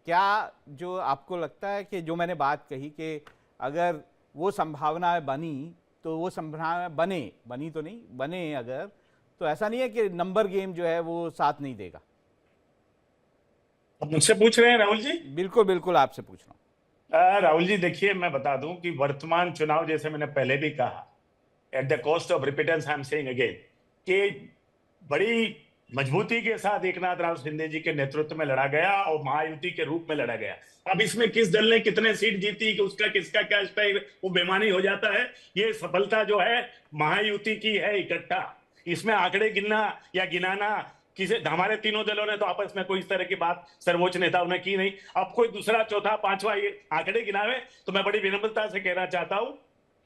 क्या जो आपको लगता है कि जो मैंने बात कही कि अगर वो संभावनाएं बनी तो वो संभावनाएं बनी तो नहीं बने, अगर तो ऐसा नहीं है कि नंबर गेम जो है वो साथ नहीं देगा? अब मुझसे पूछ रहे हैं राहुल जी? बिल्कुल बिल्कुल, आपसे पूछ रहा हूं। राहुल जी, देखिए, मैं बता दूं कि वर्तमान चुनाव, जैसे मैंने पहले भी कहा, at the cost of repetition I am saying again, कि बड़ी मजबूती के साथ एकनाथ राव शिंदे जी के नेतृत्व में लड़ा गया और महायुति के रूप में लड़ा गया। अब इसमें किस दल ने कितने सीट जीती, उसका किसका क्या इस पे वो बेमानी हो जाता है। ये सफलता जो है महायुति की है इकट्ठा। इसमें आंकड़े गिनना या गिनाना किसी, हमारे तीनों दलों ने तो आपस में कोई इस तरह की बात सर्वोच्च नेताओं ने की नहीं। अब कोई दूसरा चौथा पांचवा ये आंकड़े गिनावे तो मैं बड़ी विनम्रता से कहना चाहता हूं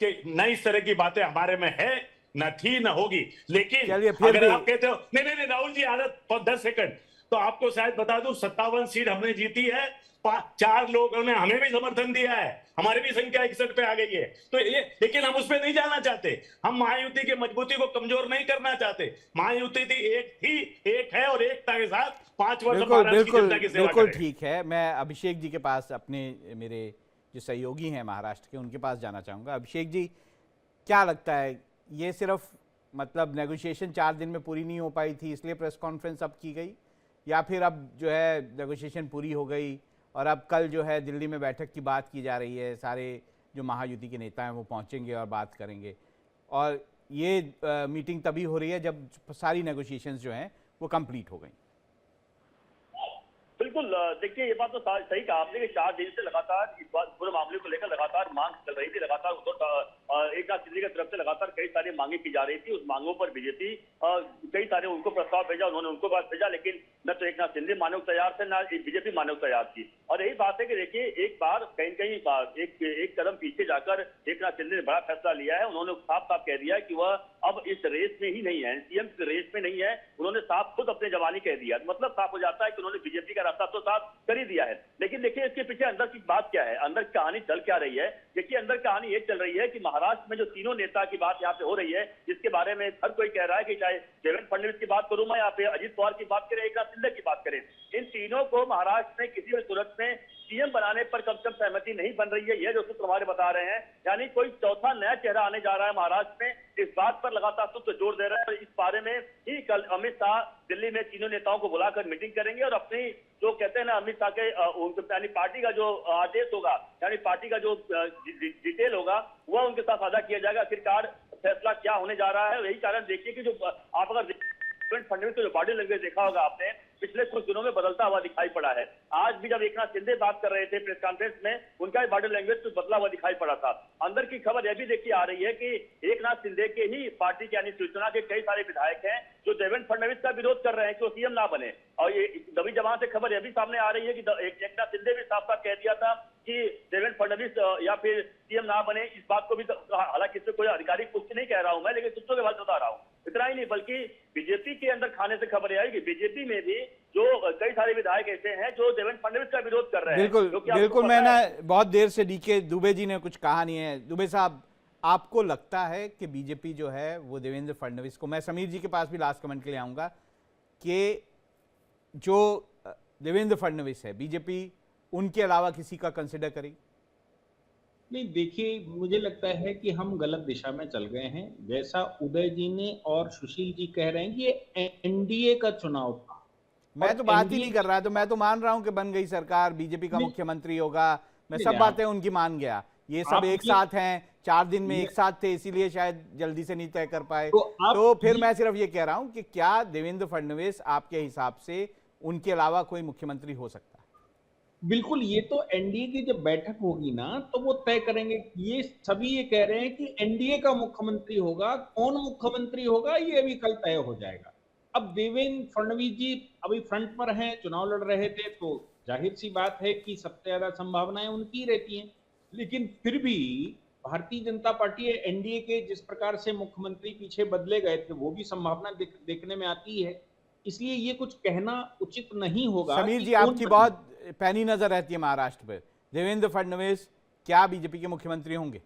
कि न इस तरह की बातें हमारे में है, न थी, न होगी। लेकिन चलिए फिर अगर भी आप कहते हो नहीं राहुल जी आदत 10 सेकंड, तो आपको शायद बता दूं 57 सीट हमने जीती है, 4 लोगों ने हमें भी समर्थन दिया है, हमारी भी संख्या 61 पे आ गई है। तो ये, लेकिन हम उस पर नहीं जाना चाहते। हम महायुति की मजबूती को कमजोर नहीं करना चाहते। महायुति थी, एक है और एकता के साथ 5 वर्ष महाराष्ट्र की जनता की सेवा बिल्कुल करें। ठीक है। मैं अभिषेक जी के पास, अपने मेरे जो सहयोगी हैं महाराष्ट्र के, उनके पास जाना चाहूँगा। अभिषेक जी, क्या लगता है, ये सिर्फ मतलब नेगोशिएशन 4 दिन में पूरी नहीं हो पाई थी इसलिए प्रेस कॉन्फ्रेंस अब की गई, या फिर अब जो है नेगोशिएशन पूरी हो गई और अब कल जो है दिल्ली में बैठक की बात की जा रही है, सारे जो महायुति के नेता हैं वो पहुंचेंगे और बात करेंगे, और ये मीटिंग तभी हो रही है जब सारी नेगोशिएशंस जो हैं वो कंप्लीट हो गई? बिल्कुल, देखिए ये बात तो सही कहा आपने कि 4 दिन से लगातार इस बात पूरे मामले को लेकर लगातार मांग चल रही थी। लगातार एकनाथ शिंदे की तरफ से लगातार कई सारी मांगे की जा रही थी। उस मांगों पर बीजेपी कई सारे उनको प्रस्ताव भेजा, उन्होंने उनको बात भेजा, लेकिन न तो एकनाथ शिंदे मानने को तैयार थे, न बीजेपी मानने को तैयार थी। और यही बात है कि देखिए एक बार कहीं कहीं एक कदम पीछे जाकर एकनाथ शिंदे ने बड़ा फैसला लिया है। उन्होंने साफ साफ कह दिया है कि वह अब इस रेस में ही नहीं है, सीएम रेस में नहीं है। उन्होंने साफ खुद अपने जवानी कह दिया। मतलब साफ हो जाता है कि उन्होंने बीजेपी का रास्ता तो साफ कर ही दिया है। लेकिन देखिए इसके पीछे अंदर की बात क्या है, अंदर की कहानी चल क्या रही है। देखिए अंदर कहानी ये चल रही है कि महाराष्ट्र में जो तीनों नेता की बात यहाँ पे हो रही है, जिसके बारे में हर कोई कह रहा है कि चाहे देवेंद्र फडणवीस की बात करूं मैं, या फिर अजित पवार की बात करें, एकनाथ शिंदे की बात करें, इन तीनों को महाराष्ट्र में किसी भी सूरत में सीएम बनाने पर कम से कम सहमति नहीं बन रही है। यह जो सूत्र हमारे बता रहे हैं, यानी कोई चौथा नया चेहरा आने जा रहा है महाराष्ट्र में, इस बात पर लगातार सूत्र जोर दे रहा है। इस बारे में ही कल अमित शाह दिल्ली में तीनों नेताओं को बुलाकर मीटिंग करेंगे और अपनी जो कहते हैं ना अमित शाह के यानी पार्टी का जो आदेश होगा, यानी पार्टी का जो डिटेल होगा, वह उनके साथ साझा किया जाएगा। आखिरकार फैसला क्या होने जा रहा है। यही कारण देखिए कि जो आप अगर देवेंद्र फडणवीस का जो बॉडी लैंग्वेज देखा होगा आपने, पिछले कुछ दिनों में बदलता हुआ दिखाई पड़ा है। आज भी जब एकनाथ शिंदे बात कर रहे थे प्रेस कॉन्फ्रेंस में, उनका बॉडी लैंग्वेज कुछ बदला हुआ दिखाई पड़ा था। अंदर की खबर यह भी देखी आ रही है कि एकनाथ शिंदे के ही पार्टी के यानी शिवसेना के कई सारे विधायक हैं जो देवेंद्र फडणवीस का विरोध कर रहे हैं कि वो सीएम ना बने। और ये दबी जबान से खबर यह भी सामने आ रही है कि एकनाथ शिंदे भी साफ साफ कह दिया था कि देवेंद्र फडणवीस या फिर सीएम ना बने। इस बात को भी, हालांकि इससे कोई आधिकारिक पुष्टि नहीं कह रहा हूं मैं, लेकिन सूत्रों के बात बता रहा हूं। इतना ही नहीं बल्कि बीजेपी के अंदर खाने से खबर आई कि बीजेपी में भी जो कई सारे विधायक ऐसे हैं जो देवेंद्र फडणवीस का विरोध कर रहे हैं। बिल्कुल मैंने बहुत देर से डीके दुबे जी ने कुछ कहा नहीं है। दुबे साहब, आपको लगता है कि बीजेपी जो है वो देवेंद्र फडणवीस को, मैं समीर जी के पास भी लास्ट कमेंट के लिए आऊंगा, कि जो देवेंद्र फडणवीस है बीजेपी उनके अलावा किसी का कंसिडर करेगी? नहीं, देखिए मुझे लगता है कि हम गलत दिशा में चल गए हैं। जैसा उदय जी ने और सुशील जी कह रहे हैं कि ये एनडीए का चुनाव था। मैं तो बात ही नहीं कर रहा, तो मैं तो मान रहा हूं कि बन गई सरकार, बीजेपी का मुख्यमंत्री होगा, मैं सब बातें उनकी मान गया। ये सब एक साथ हैं, 4 दिन में एक साथ थे, इसीलिए शायद जल्दी से नहीं तय कर पाए। तो फिर मैं सिर्फ ये कह रहा हूं कि क्या देवेंद्र फडणवीस आपके हिसाब से उनके अलावा कोई मुख्यमंत्री हो सकता है? बिल्कुल, ये तो एनडीए की जब बैठक होगी ना तो वो तय करेंगे। ये सभी ये कह रहे हैं कि एनडीए का मुख्यमंत्री होगा, कौन मुख्यमंत्री होगा ये अभी कल तय हो जाएगा। अब देवेंद्र फडणवीस जी अभी फ्रंट पर हैं, चुनाव लड़ रहे थे, तो जाहिर सी बात है कि सबसे ज्यादा संभावनाएं उनकी रहती हैं। लेकिन फिर भी भारतीय जनता पार्टी एनडीए के जिस प्रकार से मुख्यमंत्री पीछे बदले गए थे, वो भी संभावना देखने में आती है। इसलिए ये कुछ कहना उचित नहीं होगा। समीर जी, आपकी बहुत पैनी नजर रहती है महाराष्ट्र पे, देवेंद्र फडणवीस क्या बीजेपी के मुख्यमंत्री होंगे?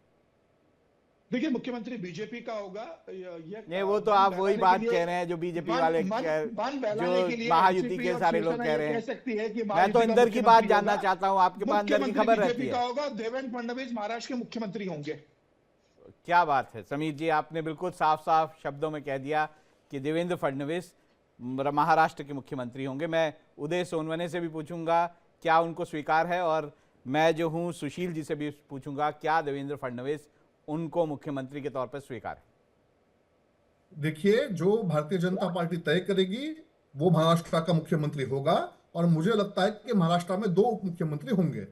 देखिए, मुख्यमंत्री बीजेपी का होगा। नहीं, वो तो आप वही बात कह रहे हैं जो बीजेपी वाले, जो महायुति के सारे लोग कह रहे हैं। मैं तो अंदर की बात जानना चाहता हूं, आपके पास अंदर की खबर रहती है। होगा देवेंद्र फडणवीस महाराष्ट्र के मुख्यमंत्री होंगे। क्या बात है समीर जी, आपने बिल्कुल साफ साफ शब्दों में कह दिया कि देवेंद्र फडणवीस महाराष्ट्र के मुख्यमंत्री होंगे। मैं उदय सोनवने से भी पूछूंगा क्या उनको स्वीकार है, और मैं जो हूं सुशील जी से भी पूछूंगा क्या देवेंद्र फडणवीस उनको मुख्यमंत्री के तौर पर स्वीकार है। देखिए, जो भारतीय जनता पार्टी तय करेगी वो महाराष्ट्र का मुख्यमंत्री होगा, और मुझे लगता है कि महाराष्ट्र में 2 उप मुख्यमंत्री होंगे।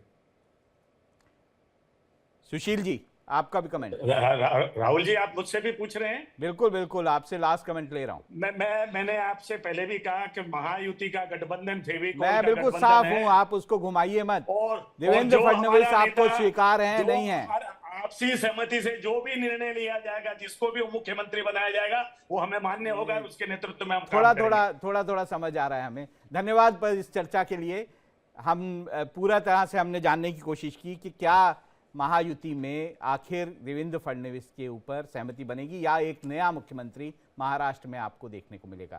सुशील जी, आपका भी कमेंट। राहुल जी, आप मुझसे भी पूछ रहे हैं? बिल्कुल बिल्कुल, आपसे लास्ट कमेंट ले रहा हूं। मैंने आपसे पहले भी कहा कि महायुति का गठबंधन फेविकोल मैं का बिल्कुल गठबंधन साफ है। हूं, आप उसको घुमाइए मत। और देवेंद्र जो फडणवीस हमारा आपको नेता, स्वीकार है जो नहीं है? आपसी सहमति से जो भी निर्णय लिया जाएगा, जिसको भी मुख्यमंत्री बनाया जाएगा, वो हमें मान्य होगा, उसके नेतृत्व में हम काम करेंगे। थोड़ा समझ आ रहा है हमें। धन्यवाद पर इस चर्चा के लिए। हम पूरा तरह से हमने जानने की कोशिश की कि क्या महायुति में आखिर देवेंद्र फडणवीस के ऊपर सहमति बनेगी या एक नया मुख्यमंत्री महाराष्ट्र में आपको देखने को मिलेगा।